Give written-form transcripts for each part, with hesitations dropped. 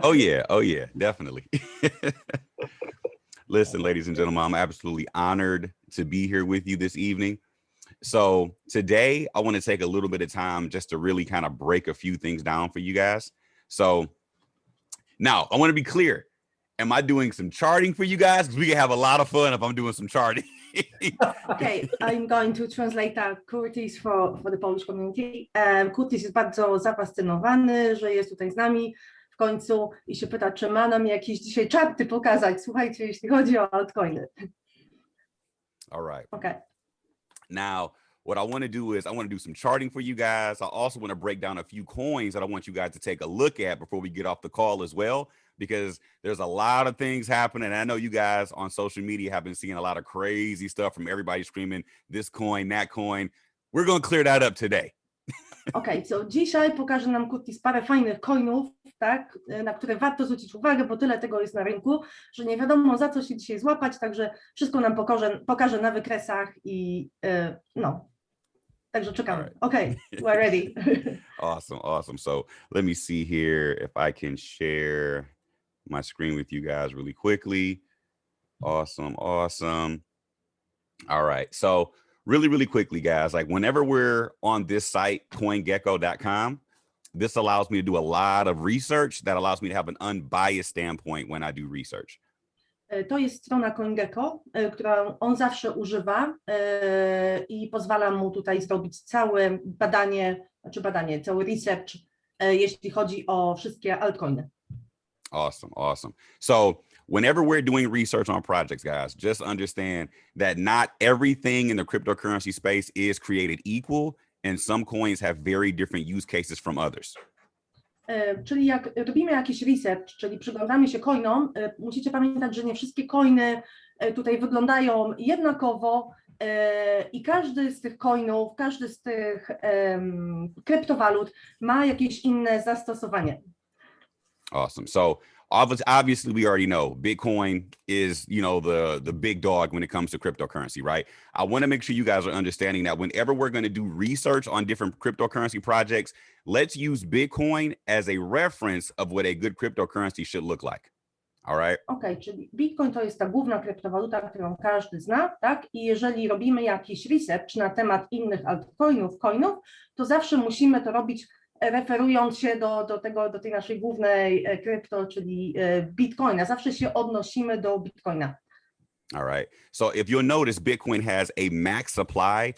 Oh yeah, definitely. Listen, ladies and gentlemen, I'm absolutely honored to be here with you this evening. So today I want to take a little bit of time just to really kind of break a few things down for you guys. So now I want to be clear. Am I doing some charting for you guys? Because we can have a lot of fun if I'm doing some charting. Okay, I'm going to translate Curtis for the Polish community. Curtis jest bardzo zafascynowany, że jest tutaj z nami w końcu i się pyta, czy ma nam jakieś dzisiaj czarty pokazać. Słuchajcie, jeśli chodzi o altcoiny. All right. Okay. Now, what I want to do is I want to do some charting for you guys. I also want to break down a few coins that I want you guys to take a look at before we get off the call as well, because there's a lot of things happening. I know you guys on social media have been seeing a lot of crazy stuff from everybody screaming this coin, that coin. We're going to clear that up today. Okay, so dzisiaj pokaże nam Curtis parę fajnych coinów, tak, na które warto zwrócić uwagę, bo tyle tego jest na rynku, że nie wiadomo za co się dzisiaj złapać, także wszystko nam pokaże na wykresach i no, także czekamy. Right. Okay, we're ready. Awesome. So let me see here if I can share my screen with you guys really quickly. Awesome. All right. So really quickly, guys, like whenever we're on this site, coingecko.com, this allows me to do a lot of research that allows me to have an unbiased standpoint when I do research. To jest strona CoinGecko, którą on zawsze używa i pozwala mu tutaj zrobić całe badanie, cały research, jeśli chodzi o wszystkie altcoiny. Awesome. So whenever we're doing research on projects, guys, just understand that not everything in the cryptocurrency space is created equal, and some coins have very different use cases from others. Czyli jak robimy jakiś research, czyli przyglądamy się coinom, musicie pamiętać, że nie wszystkie coiny tutaj wyglądają jednakowo i każdy z tych coinów, każdy z tych kryptowalut ma jakieś inne zastosowanie. Awesome. So obviously we already know Bitcoin is, the big dog when it comes to cryptocurrency, right? I want to make sure you guys are understanding that whenever we're going to do research on different cryptocurrency projects, let's use Bitcoin as a reference of what a good cryptocurrency should look like. All right? Okay, czyli Bitcoin to jest ta główna kryptowaluta, którą każdy zna, tak? I jeżeli robimy jakiś research na temat innych altcoinów, to zawsze musimy to robić referując się do tej naszej głównej krypto, czyli Bitcoina. Zawsze się odnosimy do Bitcoina. All right. So if you'll notice, Bitcoin has a max supply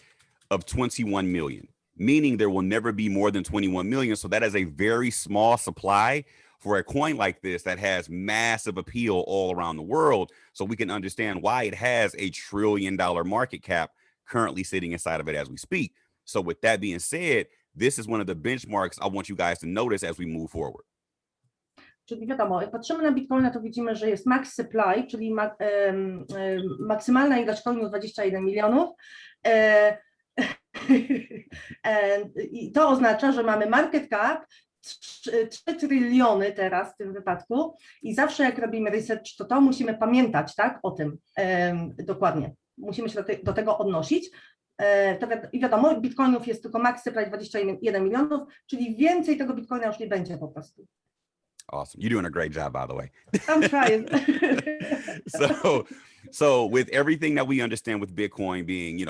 of 21 million, meaning there will never be more than 21 million. So that is a very small supply for a coin like this that has massive appeal all around the world. So we can understand why it has $1 trillion market cap currently sitting inside of it as we speak. So with that being said, this is one of the benchmarks I want you guys to notice as we move forward. Czyli wiadomo, jak patrzymy na Bitcoina, to widzimy, że jest max supply, czyli maksymalna ilość coinów 21 milionów. I to oznacza, że mamy market cap 3 tryliony teraz w tym wypadku i zawsze jak robimy research, to musimy pamiętać, tak, o tym dokładnie. Musimy się do tego odnosić. I wiadomo, bitcoinów jest tylko max supply 21 milionów, czyli więcej tego bitcoina już nie będzie po prostu. Awesome. You're doing a great job, by the way. I'm trying. So with everything that we understand with Bitcoin being,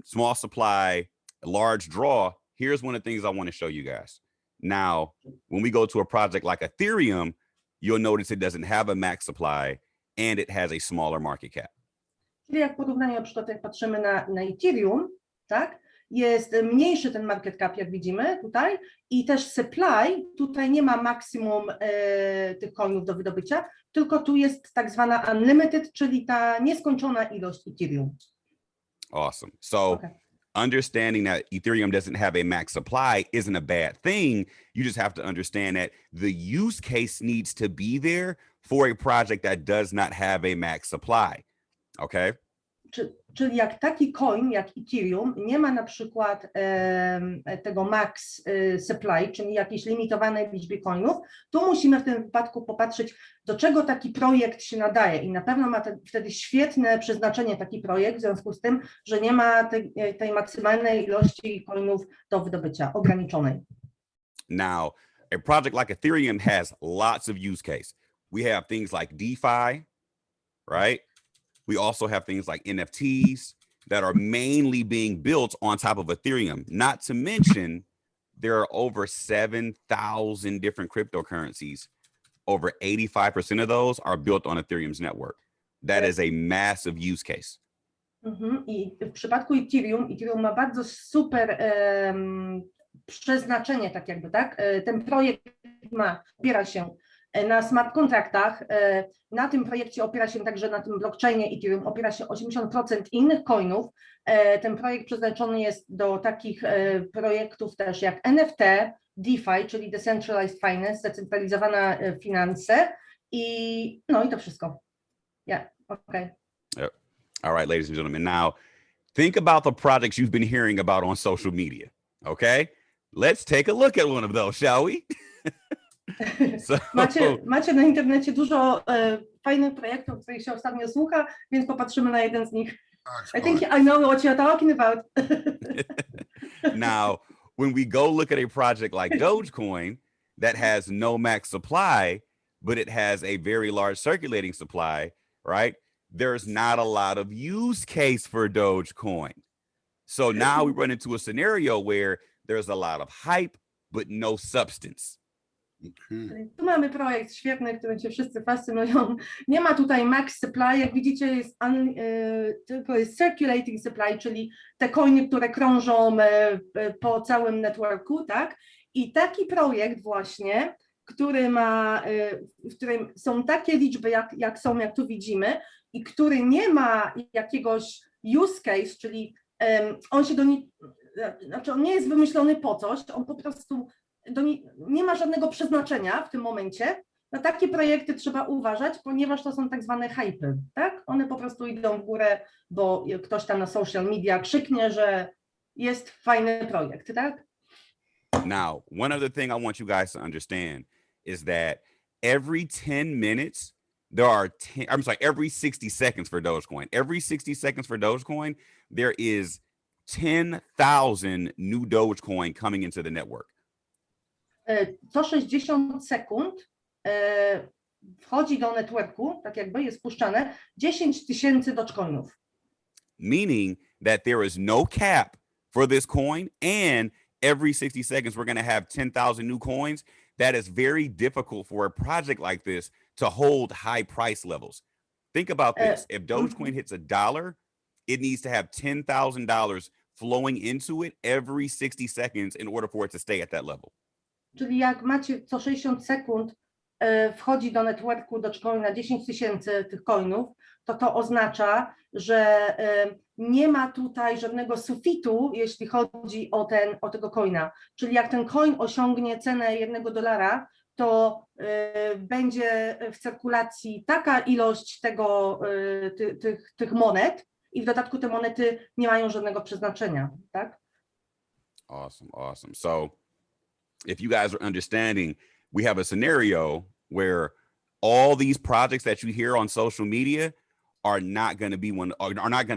small supply, large draw, here's one of the things I want to show you guys. Now, when we go to a project like Ethereum, you'll notice it doesn't have a max supply and it has a smaller market cap. Czyli jak porównanie, na przykład jak patrzymy na Ethereum, tak, jest mniejszy ten market cap, jak widzimy tutaj, i też supply, tutaj nie ma maksimum tych coinów do wydobycia, tylko tu jest tak zwana unlimited, czyli ta nieskończona ilość Ethereum. Awesome. So understanding that Ethereum doesn't have a max supply isn't a bad thing. You just have to understand that the use case needs to be there for a project that does not have a max supply. Okay? Czyli jak taki coin, jak Ethereum, nie ma na przykład tego max supply, czyli jakiejś limitowanej liczby coinów, to musimy w tym wypadku popatrzeć, do czego taki projekt się nadaje i na pewno ma wtedy świetne przeznaczenie taki projekt w związku z tym, że nie ma tej maksymalnej ilości coinów do wydobycia, ograniczonej. Now, A project like Ethereum has lots of use case. We have things like DeFi, right? We also have things like NFTs that are mainly being built on top of Ethereum. Not to mention, there are over 7,000 different cryptocurrencies. Over 85% of those are built on Ethereum's network. That is a massive use case. I w przypadku Ethereum ma bardzo super przeznaczenie, tak jakby, tak? Ten projekt opiera się na smart kontraktach. Na tym projekcie opiera się także na tym blockchainie Ethereum, opiera się 80% innych coinów. Ten projekt przeznaczony jest do takich projektów też jak NFT, DeFi, czyli Decentralized Finance, zdecentralizowane finanse i to wszystko. Yeah, okay. Yep. All right, ladies and gentlemen. Now, think about the projects you've been hearing about on social media. Okay, let's take a look at one of those, shall we? So, macie na internecie dużo fajnych projektów, których się ostatnio słucha, więc popatrzymy na jeden z nich. I think I know what you're talking about. Now, when we go look at a project like Dogecoin that has no max supply, but it has a very large circulating supply, right? There's not a lot of use case for Dogecoin. So now we run into a scenario where there's a lot of hype, but no substance. Tu mamy projekt świetny, którym się wszyscy fascynują. Nie ma tutaj max supply, jak widzicie tylko jest circulating supply, czyli te coiny, które krążą po całym networku, tak? I taki projekt właśnie, który w którym są takie liczby, jak tu widzimy, i który nie ma jakiegoś use case, czyli on nie jest wymyślony po coś, on po prostu nie ma żadnego przeznaczenia w tym momencie. Na takie projekty trzeba uważać, ponieważ to są tak zwane hypy, tak? One po prostu idą w górę, bo ktoś tam na social media krzyknie, że jest fajny projekt, tak? Now, one other thing I want you guys to understand is that every 10 minutes, every 60 seconds for Dogecoin. Every 60 seconds for Dogecoin, there is 10,000 new Dogecoin coming into the network. Co 60 sekund wchodzi do networku, tak jakby jest puszczane 10,000 Dogecoinów. Meaning that there is no cap for this coin, and every 60 seconds we're going to have 10,000 new coins. That is very difficult for a project like this to hold high price levels. Think about this. If Dogecoin hits $1, it needs to have $10,000 flowing into it every 60 seconds in order for it to stay at that level. Czyli jak macie co 60 sekund wchodzi do networku Dogecoina 10,000 tych coinów, to oznacza, że nie ma tutaj żadnego sufitu, jeśli chodzi o tego coina. Czyli jak ten coin osiągnie cenę $1, to będzie w cyrkulacji taka ilość tych monet i w dodatku te monety nie mają żadnego przeznaczenia, tak? Awesome. So if you guys are understanding, we have a scenario where all these projects that you hear on social media are not going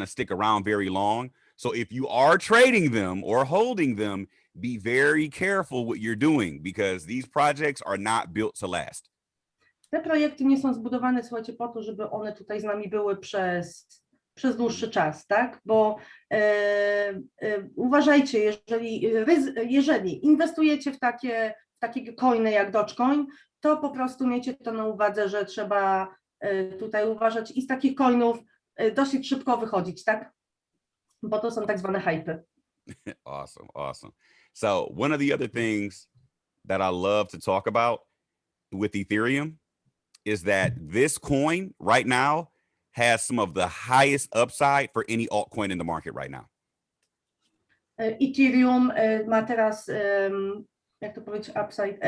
to stick around very long. So if you are trading them or holding them, be very careful what you're doing, because these projects are not built to last. Te projekty nie są zbudowane, słuchajcie, po to, żeby one tutaj z nami były przez dłuższy czas, tak? Bo uważajcie, jeżeli inwestujecie w takie coiny jak Dogecoin, to po prostu miejcie to na uwadze, że trzeba tutaj uważać i z takich coinów dosyć szybko wychodzić, tak? Bo to są tak zwane hypy. Awesome. So one of the other things that I love to talk about with Ethereum is that this coin right now has some of the highest upside for any altcoin in the market right now. Ethereum ma teraz, jak to powiedzieć, upside,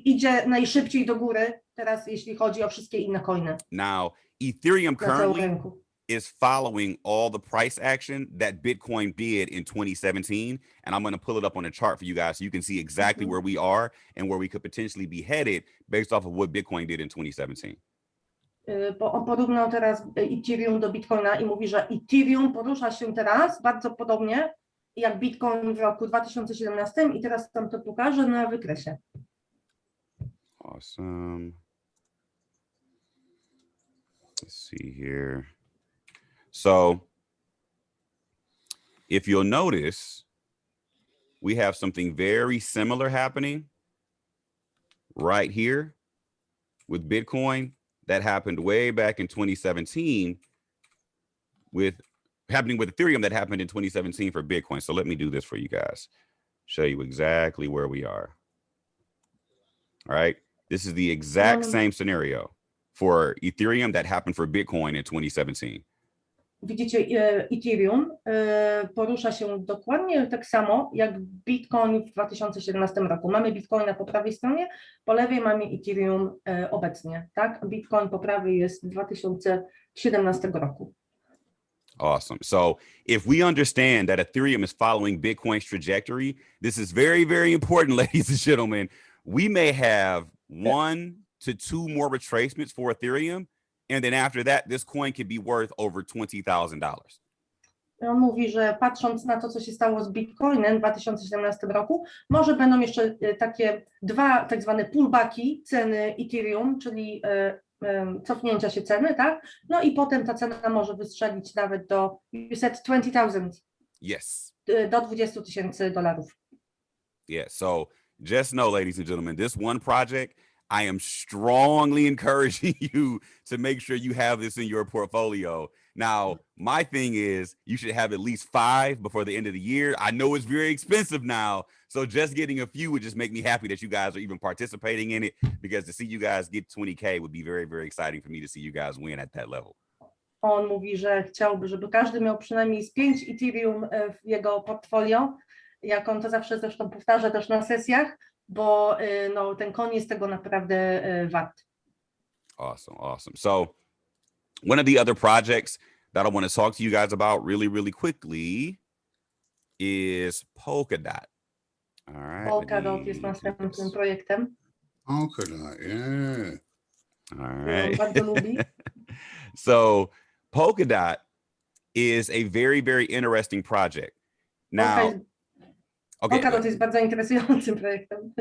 idzie najszybciej do góry teraz, jeśli chodzi o wszystkie inne coiny. Now, Ethereum currently is following all the price action that Bitcoin did in 2017. And I'm going to pull it up on a chart for you guys so you can see exactly where we are and where we could potentially be headed based off of what Bitcoin did in 2017. Bo on porównał teraz Ethereum do Bitcoina i mówi, że Ethereum porusza się teraz bardzo podobnie jak Bitcoin w roku 2017 i teraz tam to pokażę na wykresie. Awesome. Let's see here. So if you'll notice, we have something very similar happening right here with Bitcoin that happened way back in 2017 happening with Ethereum that happened in 2017 for Bitcoin. So let me do this for you guys. Show you exactly where we are. All right. This is the exact same scenario for Ethereum that happened for Bitcoin in 2017. Widzicie, Ethereum porusza się dokładnie tak samo jak Bitcoin w 2017 roku. Mamy Bitcoina po prawej stronie, po lewej mamy Ethereum obecnie, tak? Bitcoin po prawej jest z 2017 roku. Awesome. So if we understand that Ethereum is following Bitcoin's trajectory, this is very, very important, ladies and gentlemen. We may have 1 to 2 more retracements for Ethereum. And then after that, this coin could be worth over $20,000. On mówi, że patrząc na to, co się stało z Bitcoinem w 2017 roku, może będą jeszcze takie 2 tak zwane pullbacki ceny Ethereum, czyli cofnięcia się ceny, tak? No i potem ta cena może wystrzelić nawet do, you said 20,000. Yes. Do $20,000. Yeah. So just know, ladies and gentlemen, this one project, I am strongly encouraging you to make sure you have this in your portfolio. Now, my thing is you should have at least 5 before the end of the year. I know it's very expensive now, so just getting a few would just make me happy that you guys are even participating in it, because to see you guys get 20K would be very, very exciting for me to see you guys win at that level. On mówi, że chciałby, żeby każdy miał przynajmniej z 5 Ethereum w jego portfolio, jak on to zawsze zresztą powtarza też na sesjach, bo no, ten koń jest tego naprawdę wart. Awesome, awesome. So one of the other projects that I want to talk to you guys about really, really quickly is Polkadot. All right. Polkadot jest następnym projektem. Polkadot, yeah. All right. Bardzo lubi. So Polkadot is a very, very interesting project. Now, Polkadot jest bardzo interesującym projektem.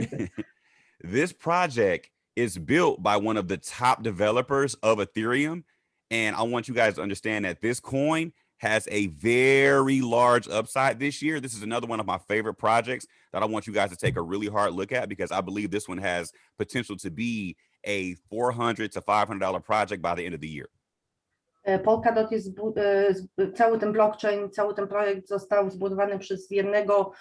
This project is built by one of the top developers of Ethereum. And I want you guys to understand that this coin has a very large upside this year. This is another one of my favorite projects that I want you guys to take a really hard look at, because I believe this one has potential to be a $400 to $500 project by the end of the year. Polkadot jest, cały ten blockchain, cały ten projekt został zbudowany przez jednego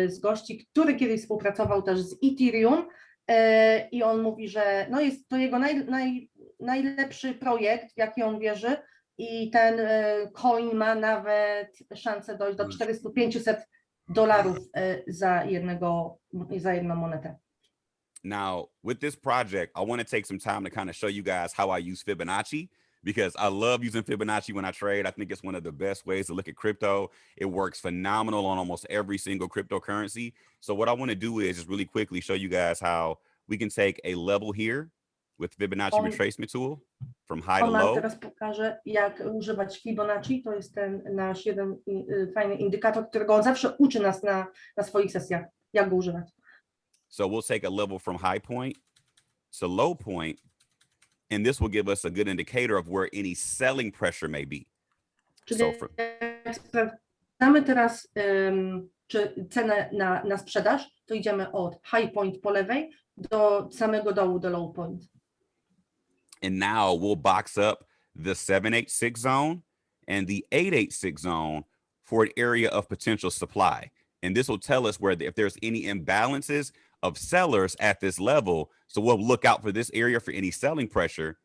z gości, który kiedyś współpracował też z Ethereum, i on mówi, że no jest to jego najlepszy projekt, w jaki on wierzy, i ten coin ma nawet szansę dojść do $400-500 za jedną monetę. Now, with this project, I want to take some time to kind of show you guys how I use Fibonacci, because I love using Fibonacci when I trade. I think it's one of the best ways to look at crypto. It works phenomenal on almost every single cryptocurrency. So what I want to do is just really quickly show you guys how we can take a level here with Fibonacci retracement tool from high to low. Teraz pokażę, jak używać Fibonacci. To jest ten nasz jeden fajny indykator, którego on zawsze uczy nas na swoich sesjach, jak go używać. So we'll take a level from high point to low point, and this will give us a good indicator of where any selling pressure may be. Czyli sprawdzamy teraz czy cenę na sprzedaż, to idziemy od high point po lewej do samego dołu, do low point. And now we'll box up the 786 zone and the 886 zone for an area of potential supply. And this will tell us where if there's any imbalances of sellers at this level. So we'll look out for this area for any selling pressure.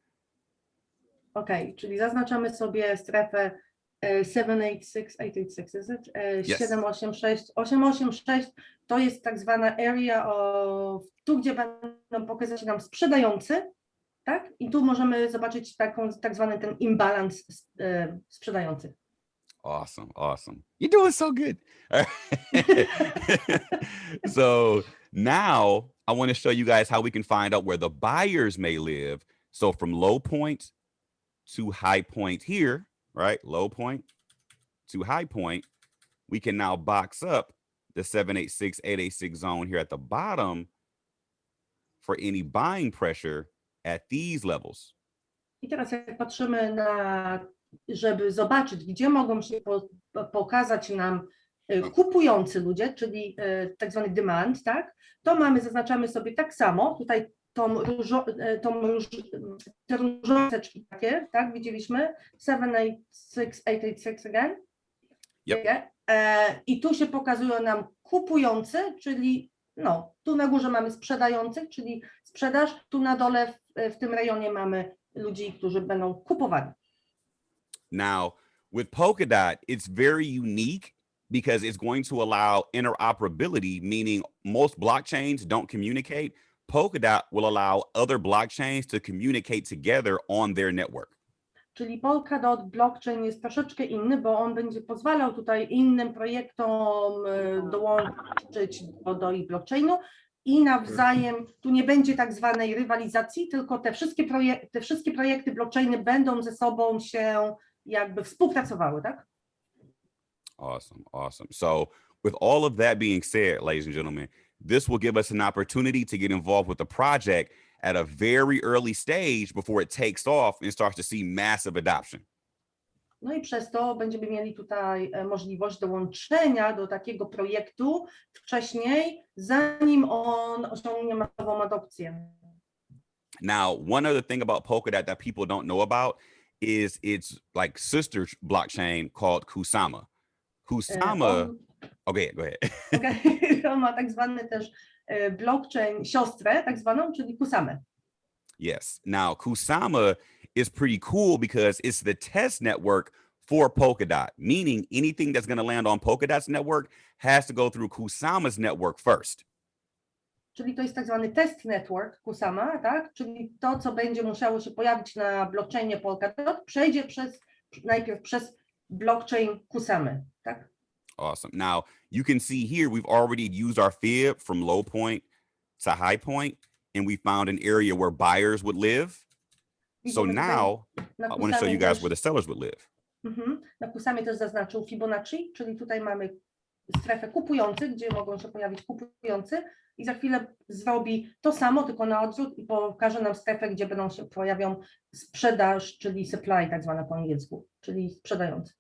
Okay, czyli zaznaczamy sobie strefę 786, 886, is it? Yes. 786, 886 to jest tak zwana area of, tu gdzie będą pokazać nam sprzedający, tak? I tu możemy zobaczyć tak zwany ten imbalans sprzedający. Awesome, awesome. You're doing so good. So now I want to show you guys how we can find out where the buyers may live. So from low point to high point here, right? Low point to high point, we can now box up the 786, 886 zone here at the bottom for any buying pressure at these levels. I teraz jak patrzymy na, żeby zobaczyć, gdzie mogą się pokazać nam kupujący ludzie, czyli tak zwany demand, tak? To zaznaczamy sobie tak samo, tutaj te różoczki takie, tak? Widzieliśmy 786, 886 again. Yep. I tu się pokazują nam kupujący, czyli no, tu na górze mamy sprzedających, czyli sprzedaż, tu na dole w tym rejonie mamy ludzi, którzy będą kupowali. Now, with Polkadot, it's very unique because it's going to allow interoperability, meaning most blockchains don't communicate. Polkadot will allow other blockchains to communicate together on their network. Czyli Polkadot blockchain jest troszeczkę inny, bo on będzie pozwalał tutaj innym projektom dołączyć do ich blockchainu i nawzajem, tu nie będzie tak zwanej rywalizacji, tylko te wszystkie projekty blockchainy będą ze sobą się jakby współpracowały, tak? Awesome, awesome. So with all of that being said, ladies and gentlemen, this will give us an opportunity to get involved with the project at a very early stage before it takes off and starts to see massive adoption. No i przez to będziemy mieli tutaj możliwość dołączenia do takiego projektu wcześniej, zanim on osiągnie masową adopcję. Now, one other thing about Polkadot that people don't know about is its like sister blockchain called Kusama. Kusama, okay, go ahead. Okay. On ma tak zwany też blockchain siostrę, tak zwaną, czyli Kusamę. Yes. Now, Kusama is pretty cool because it's the test network for Polkadot, meaning anything that's going to land on Polkadot's network has to go through Kusama's network first. Czyli to jest tak zwany test network Kusama, tak? Czyli to, co będzie musiało się pojawić na blockchainie Polkadot, przejdzie najpierw przez blockchain Kusamy, tak? Awesome. Now, you can see here, we've already used our fib from low point to high point, and we found an area where buyers would live. So now, I want to show you guys where the sellers would live. Na Kusamie też zaznaczył Fibonacci, czyli tutaj mamy strefę kupujących, gdzie mogą się pojawić kupujący i za chwilę zrobi to samo, tylko na odwrót i pokaże nam strefę, gdzie będą się pojawią sprzedaż, czyli supply tak zwana po angielsku, czyli sprzedający.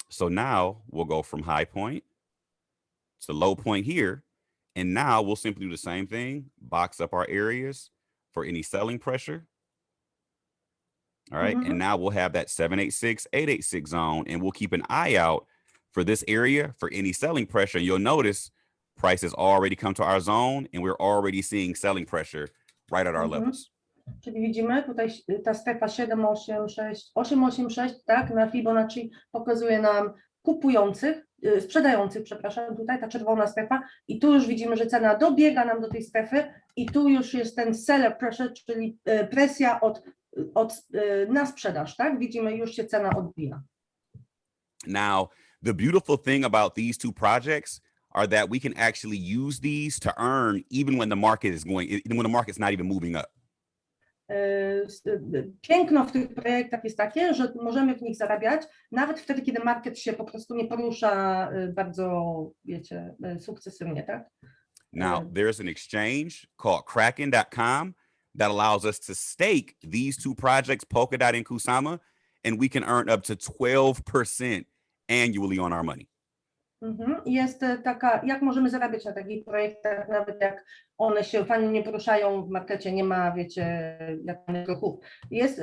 So now we'll go from high point to low point here. And now we'll simply do the same thing, box up our areas for any selling pressure. All right. And now we'll have that 786, 886 zone, and we'll keep an eye out for this area for any selling pressure. And you'll notice prices already come to our zone and we're already seeing selling pressure right at our levels. Czyli widzimy tutaj ta strefa 886, tak, na Fibonacci pokazuje nam sprzedających, przepraszam, tutaj ta czerwona strefa i tu już widzimy, że cena dobiega nam do tej strefy i tu już jest ten seller pressure, czyli presja na sprzedaż, tak? Widzimy, już się cena odbija. Now, the beautiful thing about these two projects are that we can actually use these to earn even when the market is when the market's not even moving up. Piękno w tych projektach jest takie, że możemy w nich zarabiać nawet wtedy, kiedy market się po prostu nie porusza bardzo, wiecie, sukcesywnie, tak? Now, there's an exchange called kraken.com that allows us to stake these two projects, Polkadot and Kusama, and we can earn up to 12% annually on our money. Jest taka, jak możemy zarabiać na takich projektach, nawet jak one się fajnie nie poruszają w markecie, nie ma, wiecie, jakich ruchów. Jest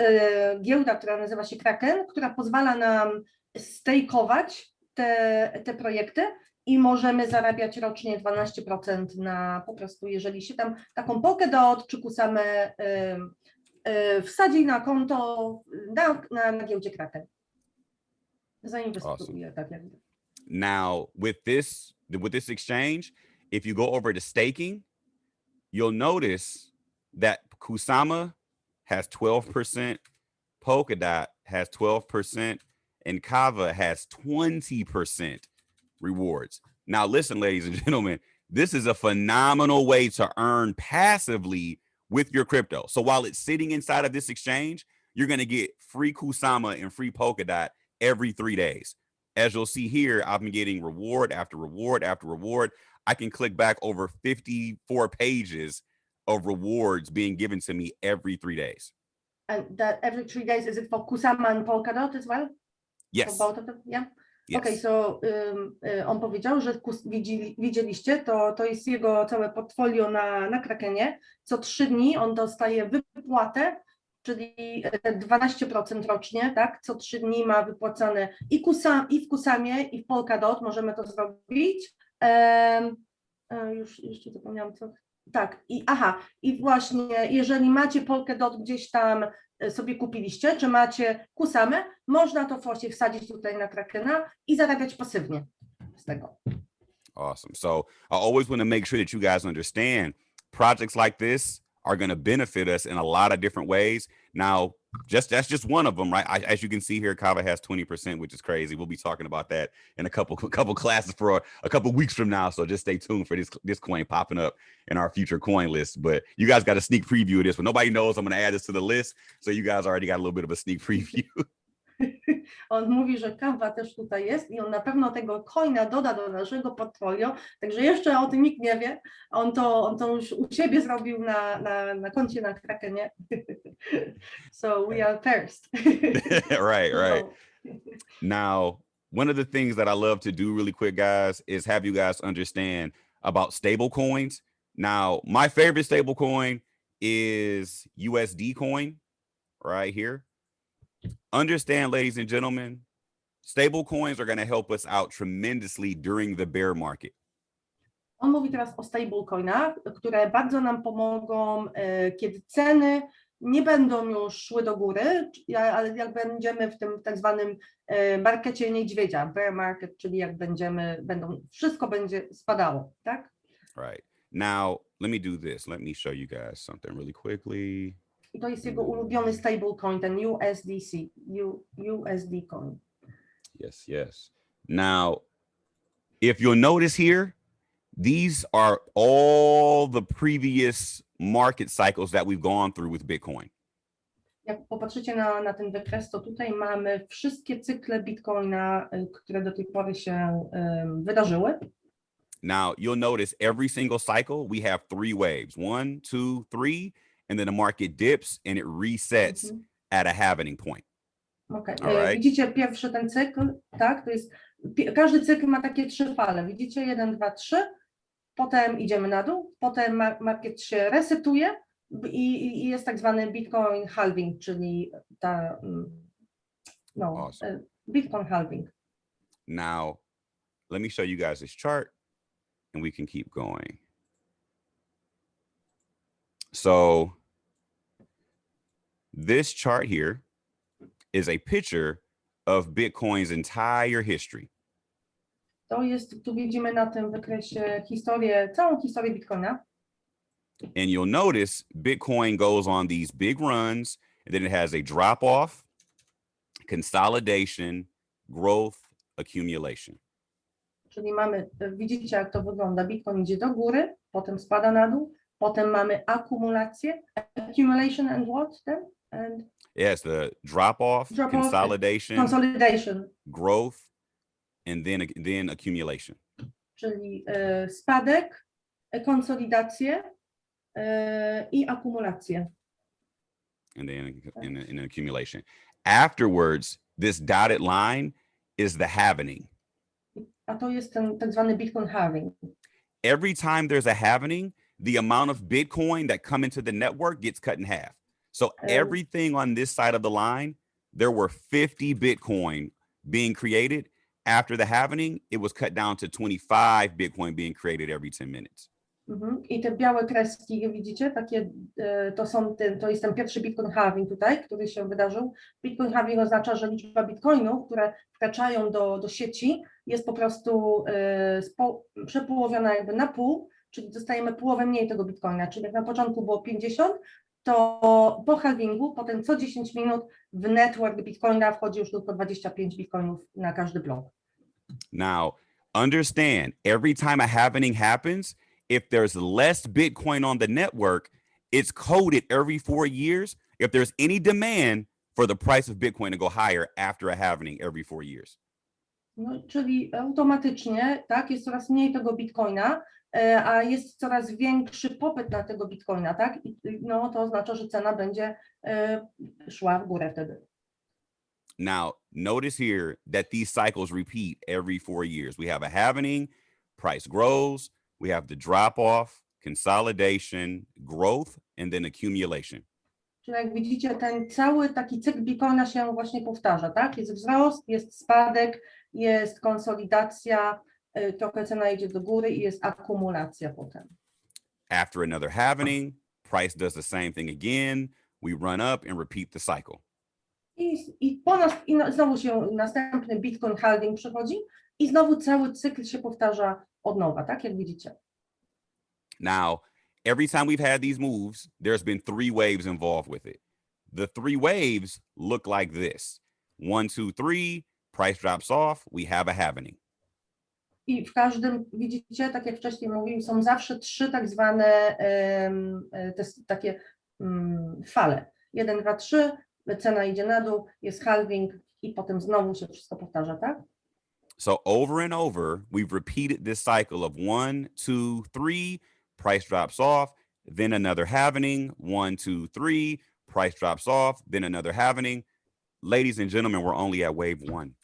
giełda, która nazywa się Kraken, która pozwala nam stejkować te projekty i możemy zarabiać rocznie 12% na po prostu, jeżeli się tam taką Polkadot czy Kusamę wsadzi na konto na giełdzie Kraken. Zainwestuje, tak jakby. Now, with this exchange, if you go over to staking, you'll notice that Kusama has 12%, Polkadot has 12%, and Kava has 20% rewards. Now, listen, ladies and gentlemen, this is a phenomenal way to earn passively with your crypto. So while it's sitting inside of this exchange, you're going to get free Kusama and free Polkadot every 3 days. as you'll see here, I've been getting reward after reward after reward. I can click back over 54 pages of rewards being given to me every 3 days. And that every 3 days, is it for Kusama and Polkadot as well? Yes. For both of them? Yeah. Yes. Okay, so on powiedział, że widzieliście, to jest jego całe portfolio na Krakenie. Co 3 dni on dostaje wypłatę, czyli 12% rocznie, tak? Co 3 dni ma wypłacane i w Kusamie, i w Polkadot możemy to zrobić. Jeszcze zapomniałam co. Tak, i właśnie jeżeli macie Polkadot gdzieś tam sobie kupiliście, czy macie Kusamę, można to właśnie wsadzić tutaj na Krakena i zarabiać pasywnie z tego. Awesome. So I always want to make sure that you guys understand projects like this are going to benefit us in a lot of different ways. Now, that's just one of them, right? As you can see here, Kava has 20%, which is crazy. We'll be talking about that in a couple classes for a couple weeks from now. So just stay tuned for this coin popping up in our future coin list. But you guys got a sneak preview of this one. Nobody knows I'm going to add this to the list. So you guys already got a little bit of a sneak preview. On mówi, że Canva też tutaj jest i on na pewno tego coina doda do naszego portfolio, także jeszcze o tym nikt nie wie. On to już u siebie zrobił na koncie na Krakenie. So we are first. Right. Now, one of the things that I love to do really quick, guys, is have you guys understand about stable coins. Now, my favorite stable coin is USD coin right here. Understand, ladies and gentlemen, stable coins are going to help us out tremendously during the bear market. On mówi teraz o stablecoinach, które bardzo nam pomogą, kiedy ceny nie będą już szły do góry, ale jak będziemy w tym tak zwanym markecie niedźwiedzia, bear market, czyli jak wszystko będzie spadało, tak? Right. Now, let me do this. Let me show you guys something really quickly. I to jest jego ulubiony stablecoin, ten USDC, USD coin. Yes. Now, if you'll notice here, these are all the previous market cycles that we've gone through with Bitcoin. Jak popatrzycie na ten wykres, to tutaj mamy wszystkie cykle Bitcoina, które do tej pory się wydarzyły. Now, you'll notice every single cycle, we have 3 waves, 1, 2, 3, and then the market dips and it resets at a halvening point. Okay. Right. Widzicie pierwszy ten cykl, tak? To jest, każdy cykl ma takie 3 fale. Widzicie 1, 2, 3, potem idziemy na dół, potem market się resetuje i jest tak zwany Bitcoin halving, czyli Awesome. Bitcoin halving. Now, let me show you guys this chart and we can keep going. So this chart here is a picture of Bitcoin's entire history. Tu widzimy na tym wykresie całą historię Bitcoina. And you'll notice Bitcoin goes on these big runs, and then it has a drop off, consolidation, growth, accumulation. Czyli widzicie jak to wygląda. Bitcoin idzie do góry, potem spada na dół, potem mamy akumulację, accumulation and what then? And yes, the drop off, consolidation, growth, and then accumulation. Czyli spadek, konsolidację i akumulację. And then accumulation. Afterwards, this dotted line is the halvening. A to jest ten tak zwany Bitcoin halving. Every time there's a halvening, the amount of Bitcoin that come into the network gets cut in half. So everything on this side of the line, there were 50 Bitcoin being created. After the halvening, it was cut down to 25 Bitcoin being created every 10 minutes. I te białe kreski, widzicie, takie, to jest ten pierwszy Bitcoin halving tutaj, który się wydarzył. Bitcoin halving oznacza, że liczba bitcoinów, które wkraczają do sieci, jest po prostu przepołowiona jakby na pół, czyli dostajemy połowę mniej tego bitcoina, czyli jak na początku było 50, to po halvingu, potem co 10 minut w network bitcoina wchodzi już tylko 25 bitcoinów na każdy blok. Now, understand, every time a halvening happens, if there's less Bitcoin on the network, it's coded every 4 years. If there's any demand for the price of Bitcoin to go higher after a halvening every 4 years. No, czyli automatycznie, tak, jest coraz mniej tego bitcoina, a jest coraz większy popyt na tego bitcoina, tak? I no, to oznacza, że cena będzie szła w górę wtedy. Now, notice here that these cycles repeat every 4 years. We have a halvening, price grows, we have the drop off, consolidation, growth, and then accumulation. Czyli jak widzicie, ten cały taki cykl bitcoina się właśnie powtarza, tak? Jest wzrost, jest spadek, jest konsolidacja, trochę cena idzie do góry i jest akumulacja potem. After another halvening, price does the same thing again. We run up and repeat the cycle. Znowu się następny Bitcoin halving przychodzi i znowu cały cykl się powtarza od nowa, tak jak widzicie. Now, every time we've had these moves, there's been 3 waves involved with it. The 3 waves look like this. 1, 2, 3, price drops off, we have a halvening. I w każdym, widzicie, tak jak wcześniej mówiłem, są zawsze 3 tak zwane takie fale. 1, 2, 3, cena idzie na dół, jest halving i potem znowu się wszystko powtarza, tak? So over and over, we've repeated this cycle of 1, 2, 3, price drops off, then another halvening, 1, 2, 3, price drops off, then another halvening. Ladies and gentlemen, we're only at wave 1.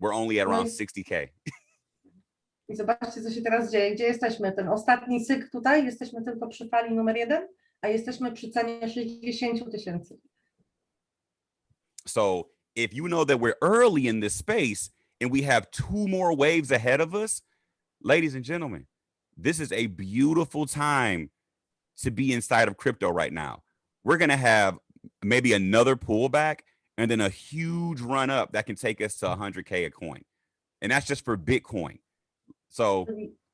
We're only at around 60K. I zobaczcie, co się teraz dzieje. Gdzie jesteśmy? Ten ostatni cykl tutaj, jesteśmy tylko przy fali numer 1, a jesteśmy przy cenie 60 000. So if you know that we're early in this space and we have 2 more waves ahead of us, ladies and gentlemen, this is a beautiful time to be inside of crypto right now. We're going to have maybe another pullback and then a huge run up that can take us to 100K a coin. And that's just for Bitcoin. So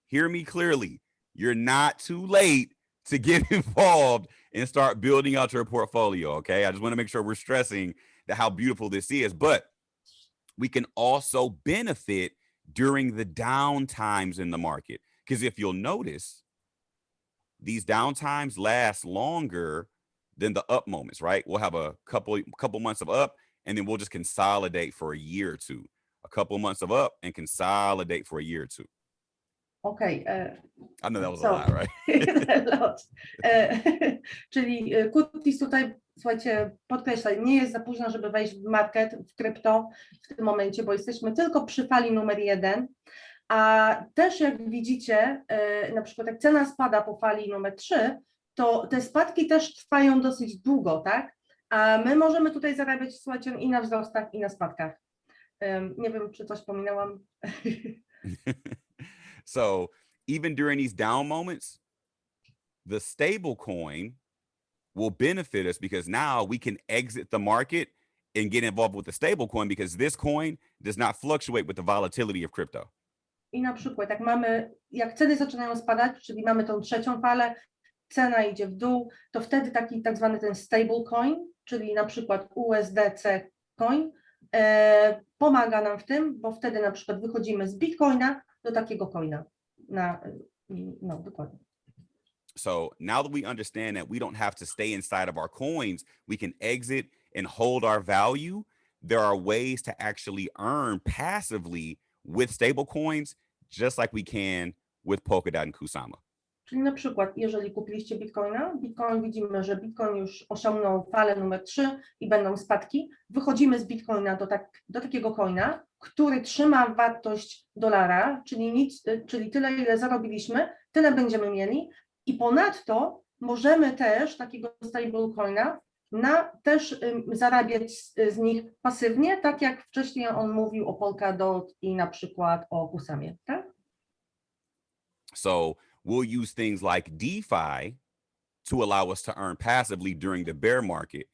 hear me clearly. You're not too late to get involved and start building out your portfolio. Okay. I just want to make sure we're stressing that how beautiful this is, but we can also benefit during the down times in the market. Because if you'll notice, these down times last longer than the up moments, right? We'll have a couple months of up, and then we'll just consolidate for a year or two. A couple months of up and consolidate for a year or two. Okej. I know that was a lot, right? Czyli Kutis tutaj, słuchajcie, podkreślaj, nie jest za późno, żeby wejść w market, w krypto w tym momencie, bo jesteśmy tylko przy fali numer 1, a też jak widzicie, na przykład jak cena spada po fali numer 3, to te spadki też trwają dosyć długo, tak? A my możemy tutaj zarabiać, słuchajcie, i na wzrostach, i na spadkach. Nie wiem, czy coś pominęłam. So even during these down moments, the stable coin will benefit us because now we can exit the market and get involved with the stable coin because this coin does not fluctuate with the volatility of crypto. I na przykład jak ceny zaczynają spadać, czyli mamy tą trzecią falę, cena idzie w dół, to wtedy taki tak zwany ten stable coin, czyli na przykład USDC coin, pomaga nam w tym, bo wtedy na przykład wychodzimy z Bitcoina do takiego coina. No, dokładnie. So now that we understand that we don't have to stay inside of our coins, we can exit and hold our value. There are ways to actually earn passively with stable coins, just like we can with Polkadot and Kusama. Czyli na przykład, jeżeli kupiliście Bitcoina, widzimy, że Bitcoin już osiągnął falę numer 3 i będą spadki, wychodzimy z Bitcoina do takiego coina, który trzyma wartość dolara, czyli tyle, ile zarobiliśmy, tyle będziemy mieli i ponadto możemy też takiego stablecoina też zarabiać z nich pasywnie, tak jak wcześniej on mówił o Polkadot i na przykład o Kusamie, tak? So we'll use things like DeFi to allow us to earn passively during the bear market.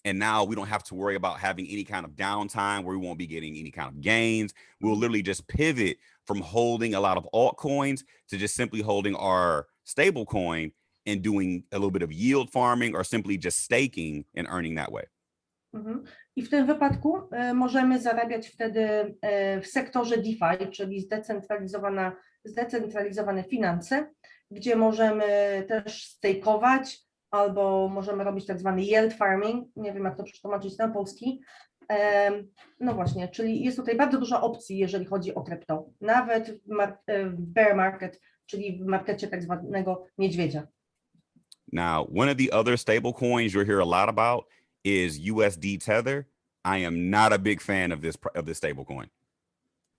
And now we don't have to worry about having any kind of downtime where we won't be getting any kind of gains. We'll literally just pivot from holding a lot of altcoins to just simply holding our stable coin and doing a little bit of yield farming or simply just staking and earning that way. I w tym wypadku możemy zarabiać wtedy w sektorze DeFi, czyli zdecentralizowane finanse, gdzie możemy też stakeować albo możemy robić tak zwany yield farming, nie wiem jak to przetłumaczyć na polski, No właśnie, czyli jest tutaj bardzo dużo opcji, jeżeli chodzi o krypto, nawet w bear market, czyli w markecie tak zwanego niedźwiedzia. Now, one of the other stable coins you'll hear a lot about is USD Tether. I am not a big fan of this stable coin.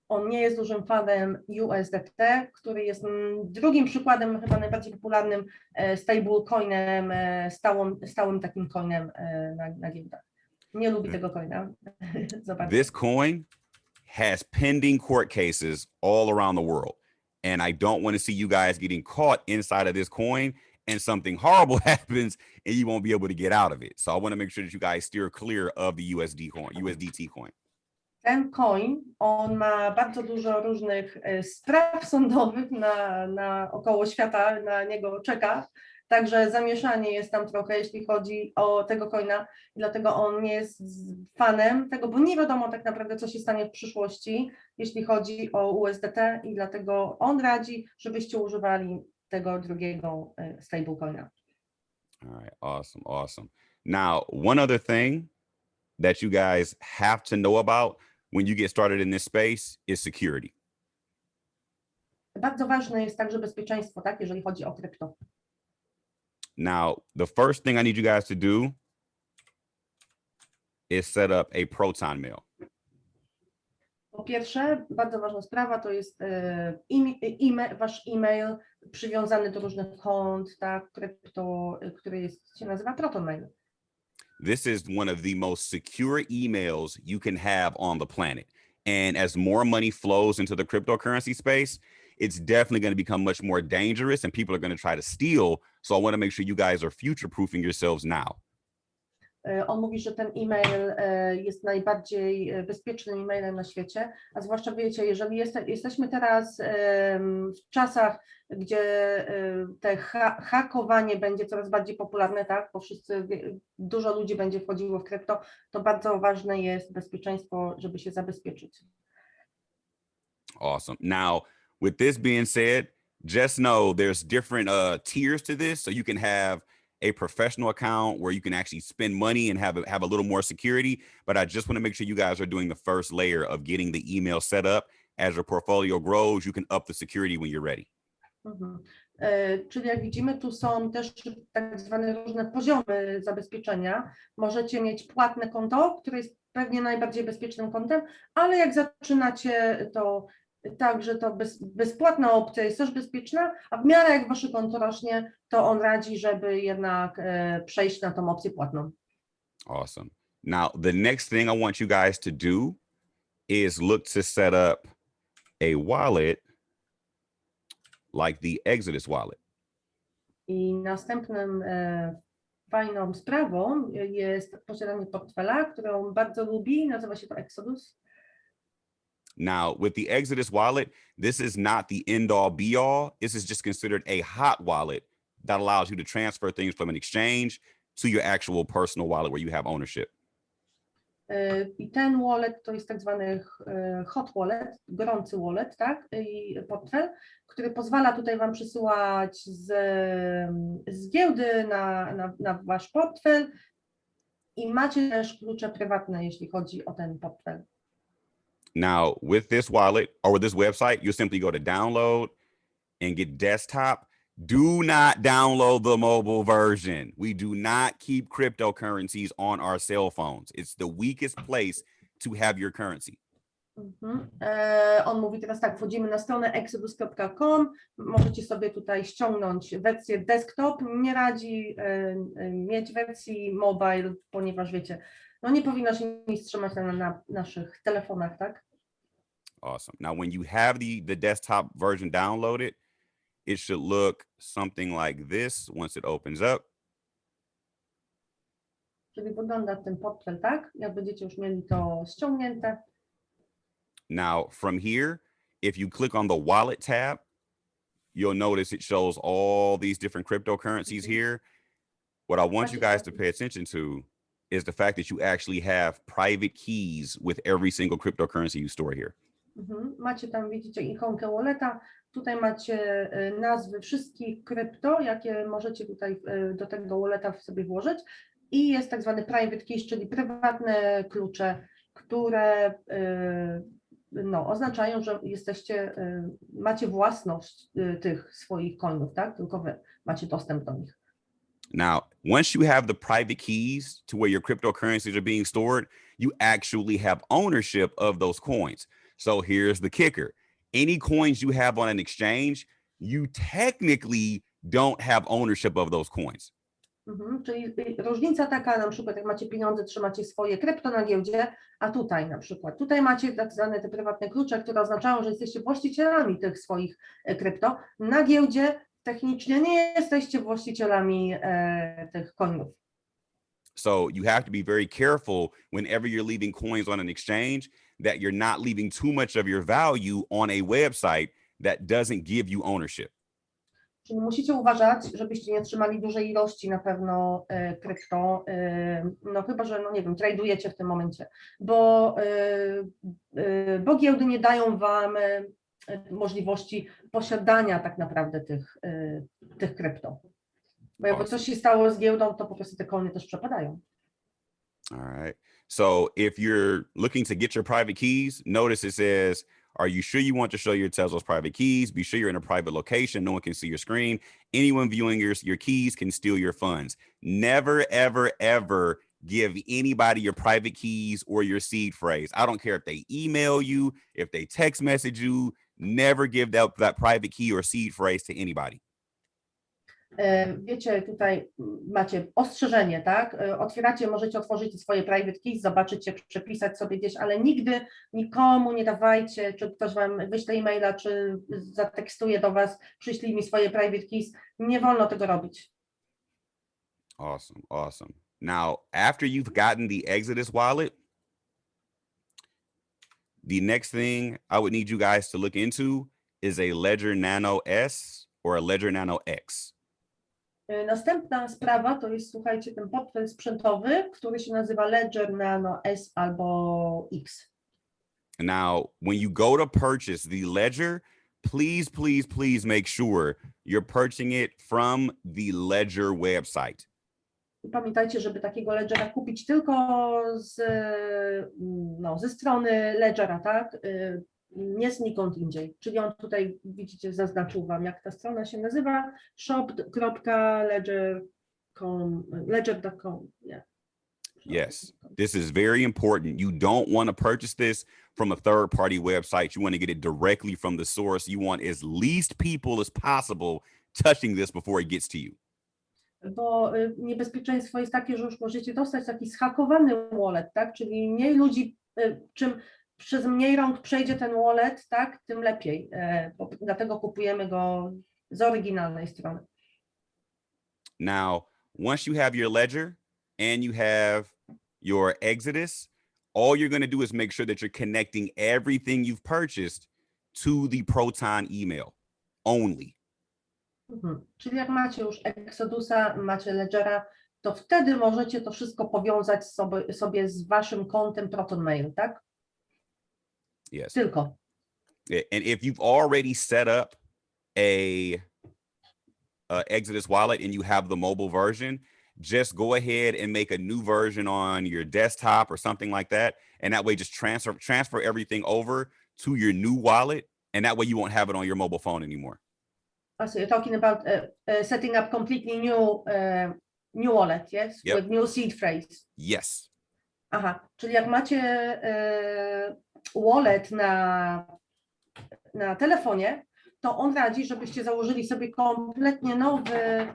On nie jest dużym fanem USDT, który jest drugim przykładem, chyba najbardziej popularnym stablecoinem, stałym takim coinem na giełdach. Nie lubi tego coina. This coin has pending court cases all around the world. And I don't want to see you guys getting caught inside of this coin and something horrible happens and you won't be able to get out of it. So I want to make sure that you guys steer clear of the USDT coin. Ten coin, on ma bardzo dużo różnych spraw sądowych naokoło świata, na niego czeka, także zamieszanie jest tam trochę, jeśli chodzi o tego coina, i dlatego on nie jest fanem tego, bo nie wiadomo tak naprawdę, co się stanie w przyszłości, jeśli chodzi o USDT, i dlatego on radzi, żebyście używali tego drugiego stablecoina. All right, awesome. Now, one other thing that you guys have to know about when you get started in this space is security. Bardzo ważne jest także bezpieczeństwo, tak, jeżeli chodzi o krypto. Now, the first thing I need you guys to do is set up a Proton mail. Po pierwsze, bardzo ważna sprawa to jest wasz e-mail przywiązany do różnych kont, tak, krypto, który się nazywa Proton Mail. This is one of the most secure emails you can have on the planet. And as more money flows into the cryptocurrency space, it's definitely going to become much more dangerous and people are going to try to steal. So I want to make sure you guys are future-proofing yourselves now. On mówi, że ten e-mail jest najbardziej bezpiecznym e-mailem na świecie, a zwłaszcza wiecie, jeżeli jesteśmy teraz w czasach, gdzie te hakowanie będzie coraz bardziej popularne, tak, bo dużo ludzi będzie wchodziło w krypto, to bardzo ważne jest bezpieczeństwo, żeby się zabezpieczyć. Awesome. Now, with this being said, just know there's different tiers to this, so you can have a professional account where you can actually spend money and have a little more security. But I just want to make sure you guys are doing the first layer of getting the email set up. As your portfolio grows, you can up the security when you're ready. Czyli jak widzimy, tu są też tak zwane różne poziomy zabezpieczenia. Możecie mieć płatne konto, które jest pewnie najbardziej bezpiecznym kontem, ale jak zaczynacie, to także to bezpłatna opcja jest też bezpieczna, a w miarę jak wasze konto rośnie, to on radzi, żeby jednak przejść na tą opcję płatną. Awesome. Now, the next thing I want you guys to do is look to set up a wallet like the Exodus wallet. I następnym fajną sprawą jest posiadanie portfela, który on bardzo lubi, nazywa się to Exodus. Now, with the Exodus wallet, this is not the end-all be-all. This is just considered a hot wallet that allows you to transfer things from an exchange to your actual personal wallet where you have ownership. I ten wallet to jest tak zwany hot wallet, gorący wallet, tak? I portfel, który pozwala tutaj wam przesyłać z giełdy na wasz portfel i macie też klucze prywatne, jeśli chodzi o ten portfel. Now, with this wallet or with this website, you'll simply go to download and get desktop. Do not download the mobile version. We do not keep cryptocurrencies on our cell phones. It's the weakest place to have your currency. On mówi teraz tak, wchodzimy na stronę exodus.com, możecie sobie tutaj ściągnąć wersję desktop, nie radzi mieć wersji mobile, ponieważ wiecie, no nie powinno się nic trzymać na naszych telefonach, tak? Awesome. Now, when you have the desktop version downloaded, it should look something like this once it opens up. Czyli wygląda ten portfel tak, jak będziecie już mieli to ściągnięte. Now, from here, if you click on the wallet tab, you'll notice it shows all these different cryptocurrencies here. What I want you guys to pay attention to is the fact that you actually have private keys with every single cryptocurrency you store here. Macie tam, widzicie, ikonkę walleta, tutaj macie nazwy wszystkich krypto, jakie możecie tutaj do tego walleta sobie włożyć i jest tak zwany private keys, czyli prywatne klucze które no, oznaczają, że macie własność tych swoich coinów, tak? Tylko wy macie dostęp do nich. Now, once you have the private keys to where your cryptocurrencies are being stored, you actually have ownership of those coins. So here's the kicker. Any coins you have on an exchange, you technically don't have ownership of those coins. Czyli różnica taka, na przykład jak macie pieniądze, trzymacie swoje krypto na giełdzie, a tutaj na przykład, tutaj macie tak zwane te prywatne klucze, które oznaczają, że jesteście właścicielami tych swoich krypto. Na giełdzie technicznie nie jesteście właścicielami tych coinów. So you have to be very careful whenever you're leaving coins on an exchange that you're not leaving too much of your value on a website that doesn't give you ownership. Czyli musicie uważać, żebyście nie trzymali dużej ilości na pewno krypto, no chyba, że, no nie wiem, tradujecie w tym momencie, bo giełdy nie dają wam możliwości posiadania tak naprawdę tych krypto. Bo jakby coś się stało z giełdą, to po prostu te coiny też przepadają. All right. So if you're looking to get your private keys, notice it says, are you sure you want to show your Tesla's private keys? Be sure you're in a private location. No one can see your screen. Anyone viewing your keys can steal your funds. Never, ever, ever give anybody your private keys or your seed phrase. I don't care if they email you, if they text message you, never give that private key or seed phrase to anybody. Wiecie, tutaj macie ostrzeżenie, tak? Otwieracie, możecie otworzyć swoje private keys, zobaczycie, przepisać sobie gdzieś, ale nigdy nikomu nie dawajcie, czy ktoś wam wyśle e-maila, czy zatekstuje do was, przyślij mi swoje private keys. Nie wolno tego robić. Awesome, awesome. Now, after you've gotten the Exodus wallet, the next thing I would need you guys to look into is a Ledger Nano S or a Ledger Nano X. Następna sprawa to jest, słuchajcie, ten portfel sprzętowy, który się nazywa Ledger Nano S albo X. Now, when you go to purchase the Ledger, please, please, please make sure you're purchasing it from the Ledger website. I pamiętajcie, żeby takiego Ledgera kupić tylko ze strony Ledgera, tak? Nie znikąd indziej. Czyli on tutaj, widzicie, zaznaczył wam, jak ta strona się nazywa, shop.ledger.com. Yeah. Yes, this is very important. You don't want to purchase this from a third-party website. You want to get it directly from the source. You want as least people as possible touching this before it gets to you. Bo niebezpieczeństwo jest takie, że już możecie dostać taki zhakowany wallet, tak? Czyli mniej ludzi, czym przez mniej rąk przejdzie ten wallet, tak, tym lepiej. Dlatego kupujemy go z oryginalnej strony. Now, once you have your Ledger and you have your Exodus, all you're going to do is make sure that you're connecting everything you've purchased to the Proton email only. Czyli jak macie już Exodusa, macie Ledgera, to wtedy możecie to wszystko powiązać sobie z waszym kontem Proton Mail, tak? Yes. Tylko. And if you've already set up a Exodus wallet and you have the mobile version, just go ahead and make a new version on your desktop or something like that. And that way just transfer everything over to your new wallet. And that way you won't have it on your mobile phone anymore. So you're talking about setting up completely new wallet, yes? Yep. With new seed phrase. Yes. Aha, czyli jak macie wallet na telefonie, to on radzi, żebyście założyli sobie kompletnie nowy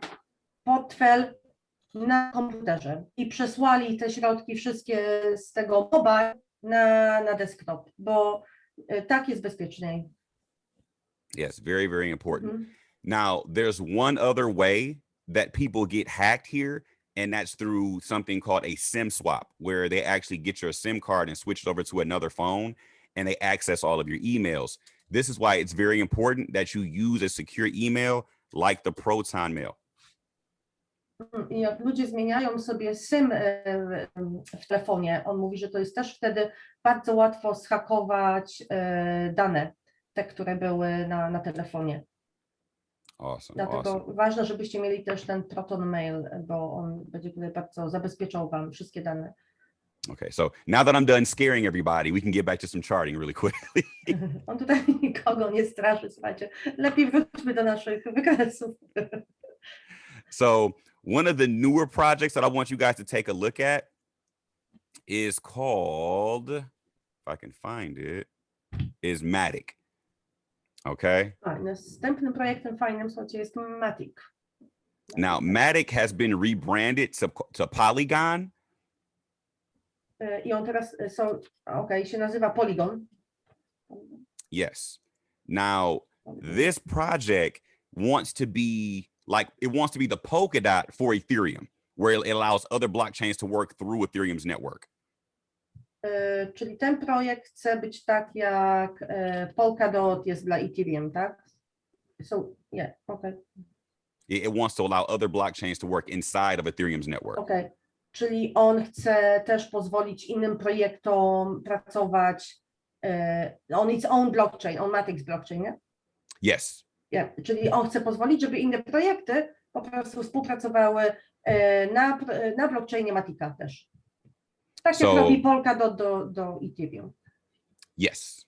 portfel na komputerze i przesłali te środki wszystkie z tego mobile na desktop, bo tak jest bezpieczniej. Yes, very, very important. Now, there's one other way that people get hacked here, and that's through something called a SIM swap, where they actually get your SIM card and switch it over to another phone, and they access all of your emails. This is why it's very important that you use a secure email like the Proton Mail. I jak ludzie zmieniają sobie SIM w telefonie, on mówi, że to jest też wtedy bardzo łatwo zhakować dane, te, które były na telefonie. Awesome. Dlatego Awesome. ważne, żebyście mieli też ten Proton Mail, bo on będzie tutaj bardzo zabezpieczał wam wszystkie dane. Okay, so now that I'm done scaring everybody, we can get back to some charting really quickly. On tutaj nikogo nie straszy, słuchajcie. Lepiej wróćmy do naszych wykresów. So one of the newer projects that I want you guys to take a look at is called, if I can find it, is Matic. Okay. Następnym projektem fajnym, słuchajcie, jest Matic. Now, Matic has been rebranded to Polygon. I on teraz się nazywa Polygon. Yes. Now, this project wants to be the Polkadot for Ethereum, where it allows other blockchains to work through Ethereum's network. Czyli ten projekt chce być tak jak Polkadot jest dla Ethereum, tak? So, yeah, okay. It wants to allow other blockchains to work inside of Ethereum's network. Okay. Czyli on chce też pozwolić innym projektom pracować on its own blockchain, on Matic blockchain, nie? Yes. Yeah. Czyli on chce pozwolić, żeby inne projekty po prostu współpracowały na blockchainie Matica też. Tak jak robi Polkadot do Ethereum. Yes.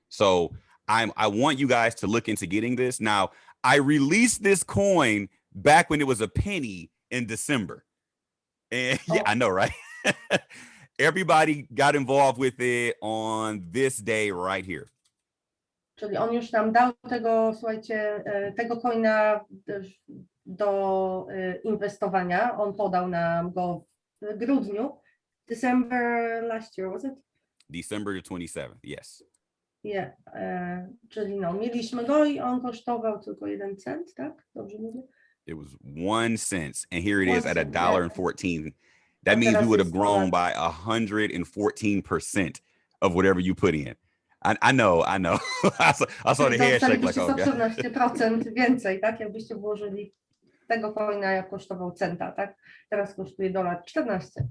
So I want you guys to look into getting this. Now, I released this coin back when it was a penny in December. And yeah, I know, right? Everybody got involved with it on this day right here. Czyli on już nam dał tego, słuchajcie, tego coina do inwestowania. On podał nam go w grudniu. December last year, was it? December the 27th, yes. Yeah, czyli mieliśmy go i on kosztował tylko 1 cent, tak? Dobrze mówię? It was 1 cent, and here it is at $1.14. That means we would have grown by 114% of whatever you put in. I know. I saw the head shake like, oh God. 14% więcej, tak? Jakbyście włożyli tego coina, jak kosztował centa, tak? Teraz kosztuje $1.14.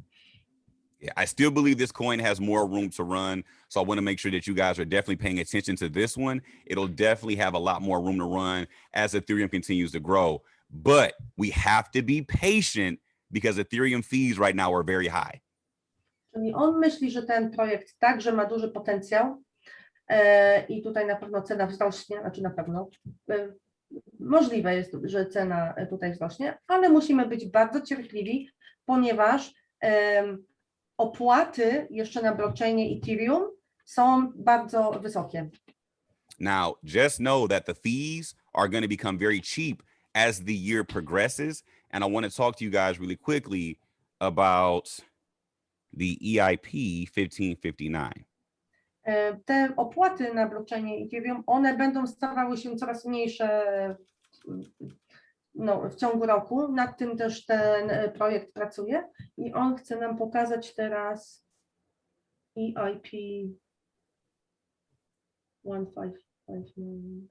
Yeah, I still believe this coin has more room to run. So I want to make sure that you guys are definitely paying attention to this one. It'll definitely have a lot more room to run as Ethereum continues to grow. But we have to be patient because Ethereum fees right now are very high. Czyli on myśli, że ten projekt także ma duży potencjał i tutaj na pewno cena wzrośnie, znaczy na pewno możliwe jest, że cena tutaj wzrośnie, ale musimy być bardzo cierpliwi, ponieważ opłaty jeszcze na blockchainie Ethereum są bardzo wysokie. Now, just know that the fees are going to become very cheap as the year progresses. And I want to talk to you guys really quickly about the EIP 1559. Te opłaty na blockchainie Ethereum, one będą stawały się coraz mniejsze w ciągu roku. Nad tym też ten projekt pracuje i on chce nam pokazać teraz EIP 1559.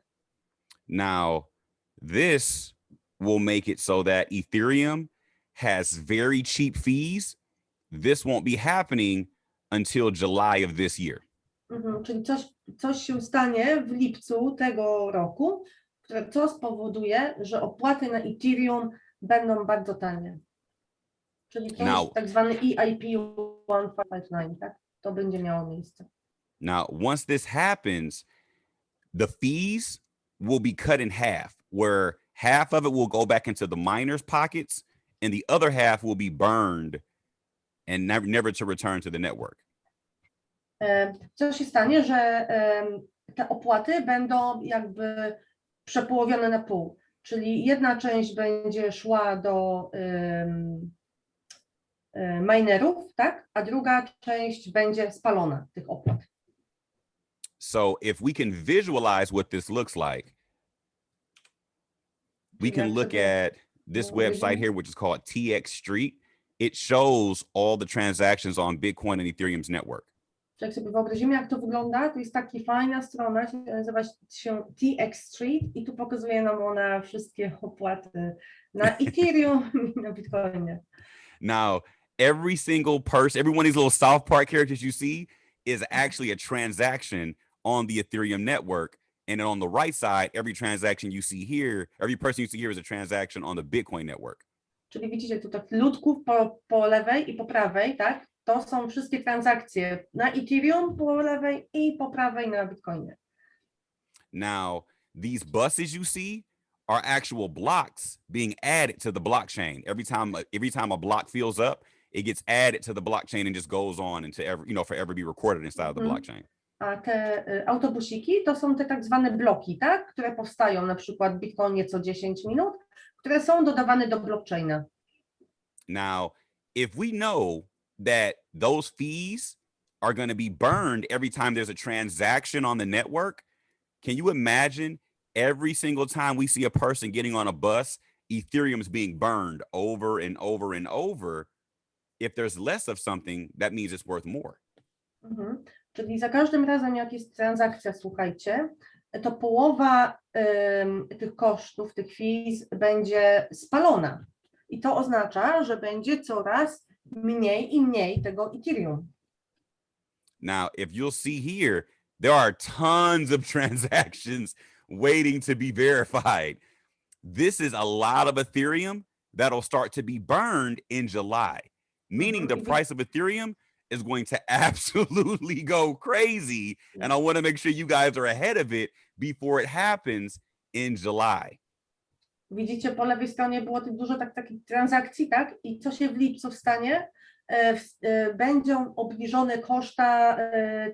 Now, this will make it so that Ethereum has very cheap fees. This won't be happening until July of this year. Czyli coś się stanie w lipcu tego roku, co spowoduje, że opłaty na Ethereum będą bardzo tanie. Czyli to jest tak zwany EIP 1559, tak? To będzie miało miejsce. Now, once this happens, the fees will be cut in half, where half of it will go back into the miners' pockets and the other half will be burned and never to return to the network. Co się stanie, że te opłaty będą jakby przepołowione na pół, czyli jedna część będzie szła do minerów, tak? A druga część będzie spalona tych opłat. So if we can visualize what this looks like, we can look at this website here, which is called TX Street. It shows all the transactions on Bitcoin and Ethereum's network. Jak sobie wyobrazimy, jak to wygląda, to jest taka fajna strona, nazywa się TX Street i tu pokazuje nam ona wszystkie opłaty na Ethereum i na Bitcoinie. Now, every single person, every one of these little South Park characters you see is actually a transaction on the Ethereum network. And then on the right side, every transaction you see here, every person you see here is a transaction on the Bitcoin network. Czyli widzicie tu tak ludków po lewej i po prawej, tak? to są wszystkie transakcje na Ethereum po lewej i po prawej na Bitcoinie. Now, these buses you see are actual blocks being added to the blockchain. Every time a block fills up, it gets added to the blockchain and just goes on into forever be recorded inside of the blockchain. A te autobusiki to są te tak zwane bloki, tak? Które powstają na przykład w Bitcoinie co 10 minut, które są dodawane do blockchaina. Now, if we know that those fees are going to be burned every time there's a transaction on the network, can you imagine every single time we see a person getting on a bus, Ethereum is being burned over and over and over? If there's less of something, that means it's worth more. Czyli za każdym razem, jak jest transakcja, słuchajcie, to połowa tych kosztów, tych fees będzie spalona. I to oznacza, że będzie coraz mniej i mniej tego Ethereum. Now, if you'll see here, there are tons of transactions waiting to be verified. This is a lot of Ethereum that'll start to be burned in July, meaning the price of Ethereum is going to absolutely go crazy. And I want to make sure you guys are ahead of it before it happens in July. Widzicie, po lewej stronie było dużo takich transakcji, tak? I co się w lipcu stanie? Będą obniżone koszta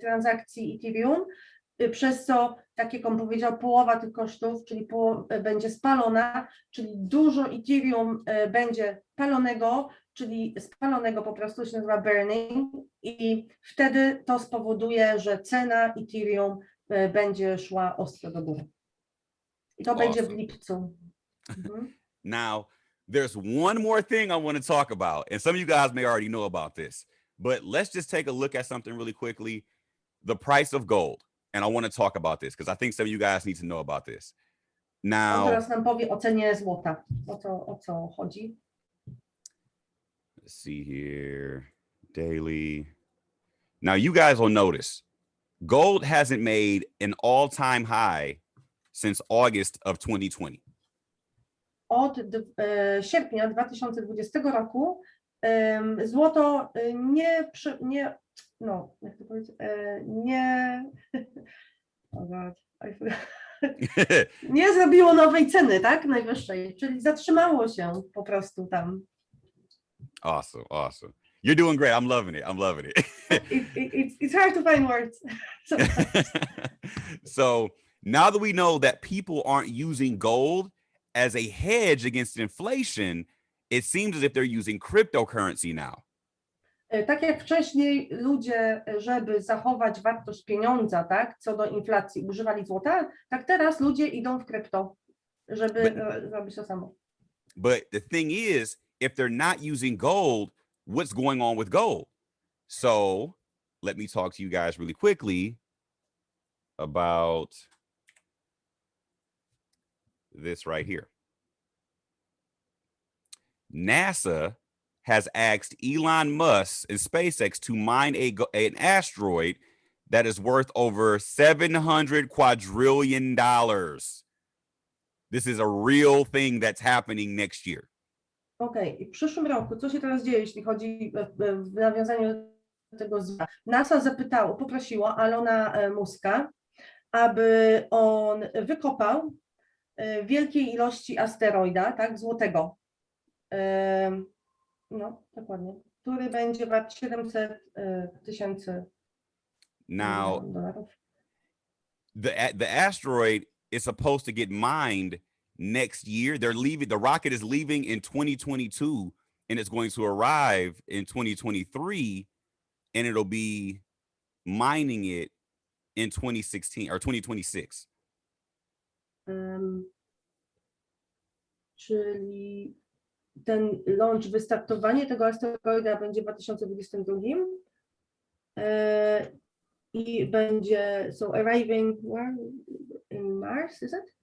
transakcji Ethereum, przez co, tak jak on powiedział, połowa tych kosztów, czyli będzie spalona, czyli dużo Ethereum będzie palonego, czyli spalonego po prostu się nazywa burning i wtedy to spowoduje, że cena Ethereum będzie szła ostro do góry. I to będzie w lipcu. Now, there's one more thing I want to talk about, and some of you guys may already know about this, but let's just take a look at something really quickly. The price of gold. And I want to talk about this because I think some of you guys need to know about this. Now, teraz nam powie o cenie złota. O co chodzi? Let's see here. Daily. Now, you guys will notice gold hasn't made an all-time high since August of 2020. Od sierpnia 2020 roku złoto jak to powiedzieć, nie zrobiło nowej ceny, tak? Najwyższej, czyli zatrzymało się po prostu tam. Awesome. You're doing great. I'm loving it. It's hard to find words. So now that we know that people aren't using gold as a hedge against inflation, it seems as if they're using cryptocurrency now. Tak jak wcześniej ludzie, żeby zachować wartość pieniądza, tak, co do inflacji, używali złota, tak teraz ludzie idą w krypto, żeby zrobić to samo. But the thing is, if they're not using gold, what's going on with gold? So let me talk to you guys really quickly about this right here. NASA has asked Elon Musk and SpaceX to mine an asteroid that is worth over $700 quadrillion. This is a real thing that's happening next year. Okej, w przyszłym roku, co się teraz dzieje, jeśli chodzi w nawiązaniu do tego? NASA poprosiło Elona Muska, aby on wykopał wielkiej ilości asteroida, tak, złotego. No, dokładnie. Który będzie wart 700 tysięcy dolarów. The asteroid is supposed to get mined next year. The rocket is leaving in 2022 and it's going to arrive in 2023 and it'll be mining it in 2016 or 2026. Czyli ten launch, wystartowanie tego asteroida będzie w 2022 i będzie arriving where? In Mars, is it?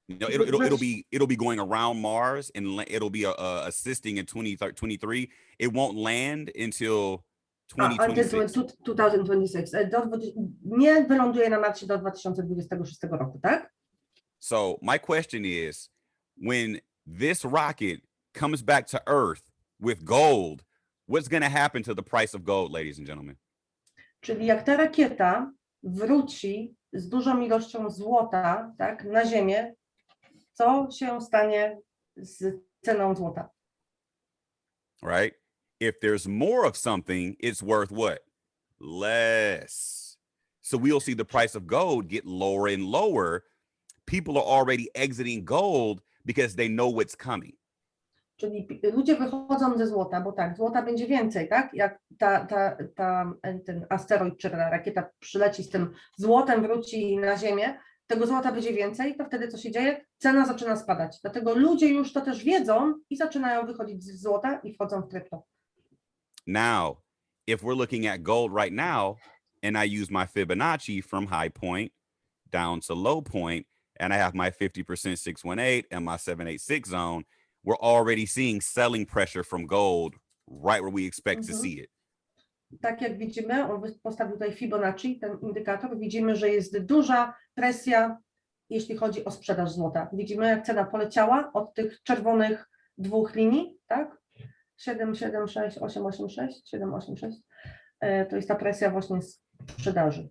No, it'll be going around Mars and it'll be assisting in 2023. It won't land until 2026. Until 2026. Nie wyląduje na Marsie do 2026 roku, tak? So my question is, when this rocket comes back to Earth with gold, what's going to happen to the price of gold, ladies and gentlemen? Czyli jak ta rakieta wróci z dużą ilością złota, tak, na Ziemię, co się stanie z ceną złota? Right? If there's more of something, it's worth what? Less. So we'll see the price of gold get lower and lower. People are already exiting gold because they know what's coming. Czyli ludzie wychodzą ze złota, bo tak, złota będzie więcej, tak? Jak ten asteroid czy ta rakieta przyleci z tym złotem, wróci na Ziemię, tego złota będzie więcej, to wtedy co się dzieje? Cena zaczyna spadać. Dlatego ludzie już to też wiedzą i zaczynają wychodzić z złota i wchodzą w krypto. Now, if we're looking at gold right now, and I use my Fibonacci from high point down to low point, and I have my 50% 618 and my 786 zone, we're already seeing selling pressure from gold right where we expect to see it. Tak jak widzimy, on postawił tutaj Fibonacci, ten indykator, widzimy, że jest duża presja, jeśli chodzi o sprzedaż złota. Widzimy, jak cena poleciała od tych czerwonych dwóch linii, tak? 776, 886, 786. To jest ta presja właśnie sprzedaży.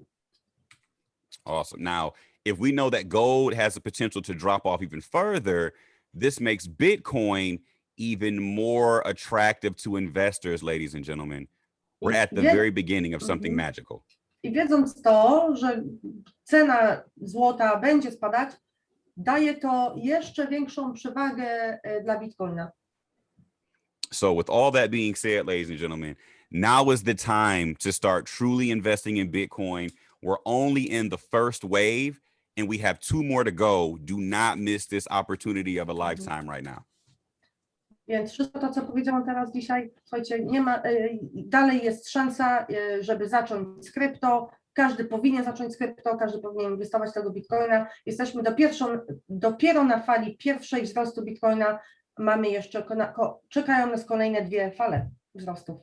Awesome. Now, if we know that gold has the potential to drop off even further, this makes Bitcoin even more attractive to investors, ladies and gentlemen. We're at the very beginning of something magical. I wiedząc to, że cena złota będzie spadać, daje to jeszcze większą przewagę dla Bitcoina. So with all that being said, ladies and gentlemen, now is the time to start truly investing in Bitcoin. We're only in the first wave and we have 2 more to go. Do not miss this opportunity of a lifetime right now. Więc wszystko to, co powiedziałam teraz dzisiaj, słuchajcie, nie ma, dalej jest szansa, żeby zacząć z krypto. Każdy powinien zacząć z krypto, każdy powinien inwestować w tego Bitcoina. Jesteśmy dopiero na fali pierwszej wzrostu Bitcoina. Mamy jeszcze, czekają nas kolejne 2 fale wzrostów.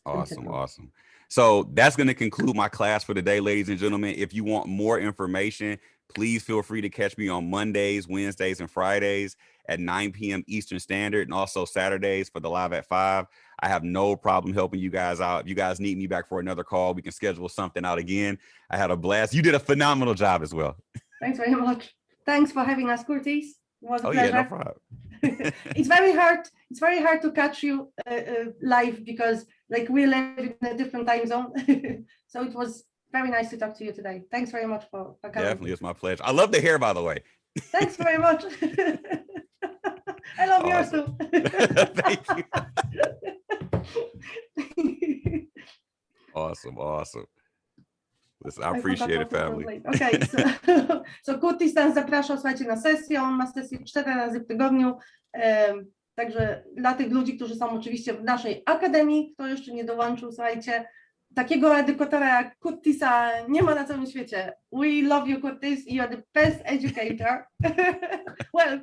Awesome. So that's going to conclude my class for today, ladies and gentlemen. If you want more information, please feel free to catch me on Mondays, Wednesdays, and Fridays at 9 p.m. Eastern Standard, and also Saturdays for the live at 5. I have no problem helping you guys out. If you guys need me back for another call, we can schedule something out again. I had a blast. You did a phenomenal job as well. Thanks very much. Thanks for having us, Curtis. It was a pleasure. Yeah, no problem. It's very hard to catch you live because like we live in a different time zone. So it was very nice to talk to you today. Thanks very much for coming. Definitely, it's my pleasure. I love the hair, by the way. Thanks very much. I love yours too. Thank you. Awesome. Listen, I appreciate it, family. Okay, so Curtis nas zaprasza, słuchajcie, na sesję. On ma sesję 4 razy w tygodniu. Także dla tych ludzi, którzy są oczywiście w naszej akademii, kto jeszcze nie dołączył, słuchajcie, takiego edukatora jak Curtisa nie ma na całym świecie. We love you, Curtis. You are the best educator. Well,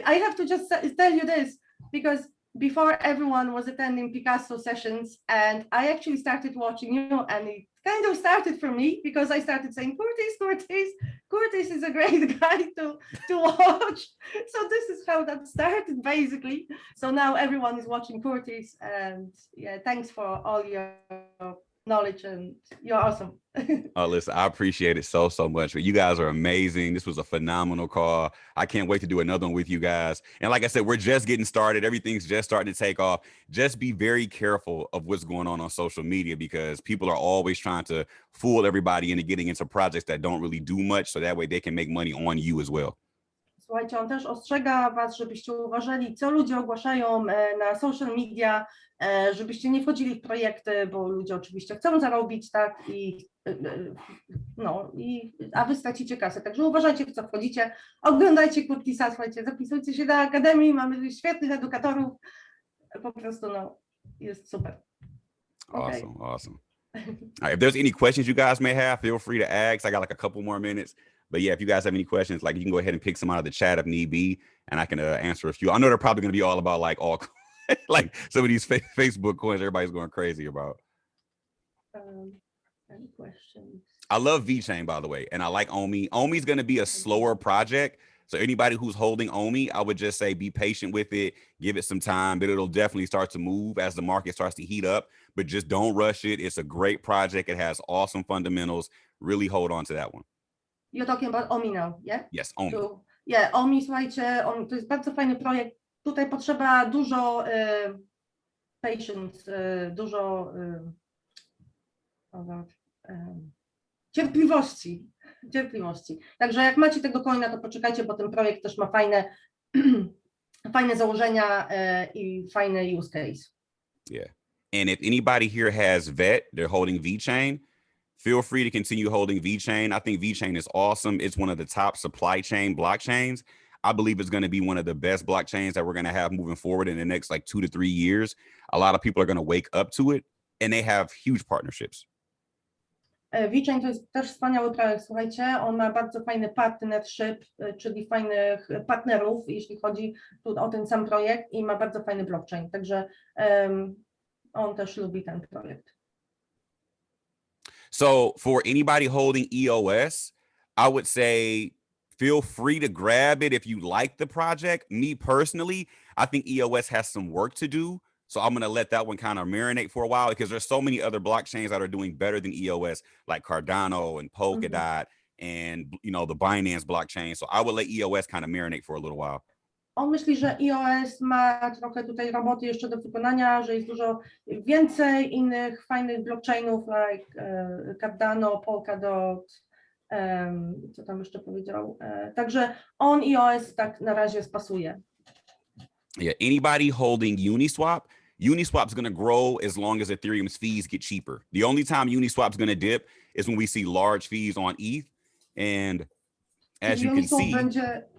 I have to just tell you this, because before everyone was attending Picasso sessions, and I actually started watching you, and it kind of started for me because I started saying, Curtis is a great guy to watch. So this is how that started, basically. So now everyone is watching Curtis, and yeah, thanks for all your knowledge, and you're awesome. Oh, listen, I appreciate it so much. You guys are amazing. This was a phenomenal call. I can't wait to do another one with you guys. And like I said, we're just getting started. Everything's just starting to take off. Just be very careful of what's going on social media, because people are always trying to fool everybody into getting into projects that don't really do much, so that way they can make money on you as well. Słuchajcie, on też ostrzega was, żebyście uważali, co ludzie ogłaszają na social media, żebyście nie wchodzili w projekty, bo ludzie oczywiście chcą zarobić, tak, a wy stracicie kasę. Także uważajcie, w co wchodzicie, oglądajcie Curtisa, słuchajcie, zapisujcie się do Akademii, mamy świetnych edukatorów, po prostu jest super. Okay. Awesome. All right, if there's any questions you guys may have, feel free to ask. I got like a couple more minutes. But yeah, if you guys have any questions, like you can go ahead and pick some out of the chat if need be, and I can answer a few. I know they're probably going to be all about like like some of these Facebook coins everybody's going crazy about. Any questions? I love VeChain, by the way, and I like Omi. Omi's going to be a slower project, So anybody who's holding OMI, I would just say be patient with it, give it some time, but it'll definitely start to move as the market starts to heat up. But just don't rush it. It's a great project. It has awesome fundamentals. Really hold on to that one. You're talking about OMI now, yeah? Yes, OMI. Yeah, OMI, słuchajcie, to jest bardzo fajny projekt. Tutaj potrzeba dużo patience, dużo cierpliwości. Także jak macie tego coina, to poczekajcie, bo ten projekt też ma fajne założenia i fajny use case. Yeah. And if anybody here has VET, they're holding VeChain, feel free to continue holding VeChain. I think VeChain is awesome. It's one of the top supply chain blockchains. I believe it's going to be one of the best blockchains that we're going to have moving forward in the next like 2 to 3 years. A lot of people are going to wake up to it, and they have huge partnerships. VeChain to jest też wspaniały projekt, słuchajcie, on ma bardzo fajny partnership, czyli fajnych partnerów, jeśli chodzi tu o ten sam projekt i ma bardzo fajny blockchain, także on też lubi ten projekt. So for anybody holding EOS, I would say feel free to grab it if you like the project. Me personally, I think EOS has some work to do. So I'm going to let that one kind of marinate for a while because there's so many other blockchains that are doing better than EOS, like Cardano and Polkadot and, you know, the Binance blockchain. So I would let EOS kind of marinate for a little while. On myśli, że EOS ma trochę tutaj roboty jeszcze do wykonania, że jest dużo więcej innych fajnych blockchainów, like Cardano, Polkadot, co tam jeszcze powiedział. Także on EOS tak na razie spasuje. Yeah, anybody holding Uniswap, Uniswap's going to grow as long as Ethereum's fees get cheaper. The only time Uniswap's going to dip is when we see large fees on ETH. And as you can see,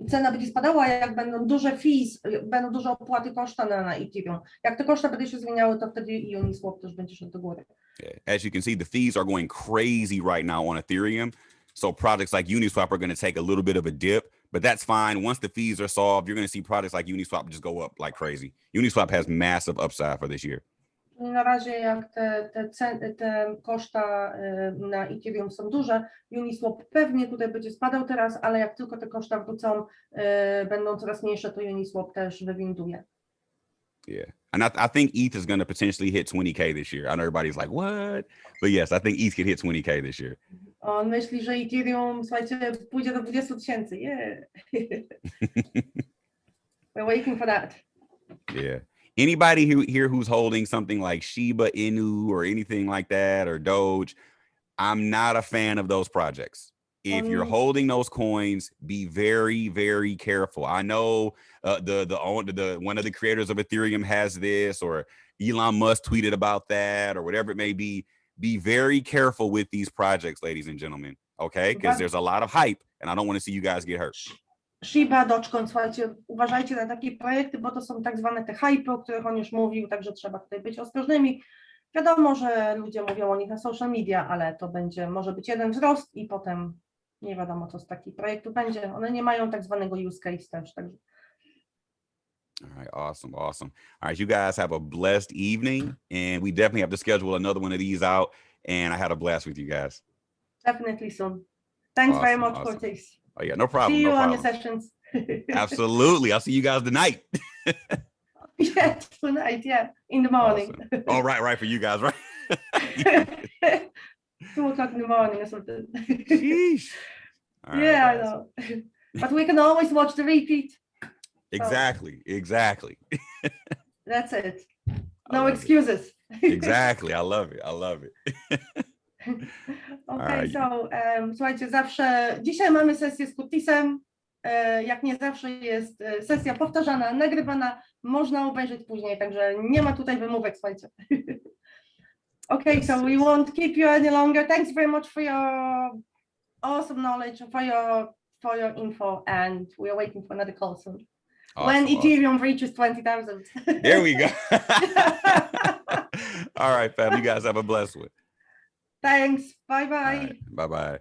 cena będzie spadała, jak będą duże fees, będą duże opłaty koszta na Ethereum. Jak te koszta będą się zmieniały, to wtedy Uniswap też będzie szedł do góry. Yeah. As you can see, the fees are going crazy right now on Ethereum. So projects like Uniswap are going to take a little bit of a dip, but that's fine. Once the fees are solved, you're going to see projects like Uniswap just go up like crazy. Uniswap has massive upside for this year. Na razie jak te koszta na Ethereum są duże, Uniswap pewnie tutaj będzie spadał teraz, ale jak tylko te koszta wrócą, będą coraz mniejsze, to Uniswap też wywinduje. Yeah. And I think ETH is going to potentially hit 20K this year. I know everybody's like, what? But yes, I think ETH could hit 20K this year. On myśli, że Ethereum, słuchajcie, pójdzie do 20 000. Yeah. We're waiting for that. Yeah. Anybody here who's holding something like Shiba Inu or anything like that or Doge, I'm not a fan of those projects. If you're holding those coins, be very, very careful. I know the one of the creators of Ethereum has this, or Elon Musk tweeted about that, or whatever it may be. Be very careful with these projects, ladies and gentlemen. Okay, because there's a lot of hype, and I don't want to see you guys get hurt. Shiba, Dogecoin, słuchajcie, uważajcie na takie projekty, bo to są tak zwane te hype, o których on już mówił, także trzeba tutaj być ostrożnymi. Wiadomo, że ludzie mówią o nich na social media, ale to może być jeden wzrost i potem nie wiadomo, co z takich projektów będzie. One nie mają tak zwanego use case też. Także. All right, awesome. All right, you guys have a blessed evening, and we definitely have to schedule another one of these out, and I had a blast with you guys. Definitely soon. Thanks very much, Cortez. Oh yeah, no problem. See you on your sessions. Absolutely. I'll see you guys tonight. Yeah, tonight, yeah, in the morning. Awesome. Oh, right, for you guys, right? 2 o'clock in the morning or something. Sheesh. Right, yeah, I know. But we can always watch the repeat. Exactly. That's it. No excuses. Exactly. I love it. Okay, so słuchajcie, zawsze dzisiaj mamy sesję z Curtisem. Jak nie zawsze jest sesja powtarzana, nagrywana, można obejrzeć później, także nie ma tutaj wymówek, słuchajcie. Okay, so we won't keep you any longer. Thanks very much for your awesome knowledge, for your info, and we are waiting for another call soon. Awesome, when Ethereum reaches 20,000. There we go. All right, fam. You guys have a blessed one. Thanks. Bye-bye. Right, bye-bye.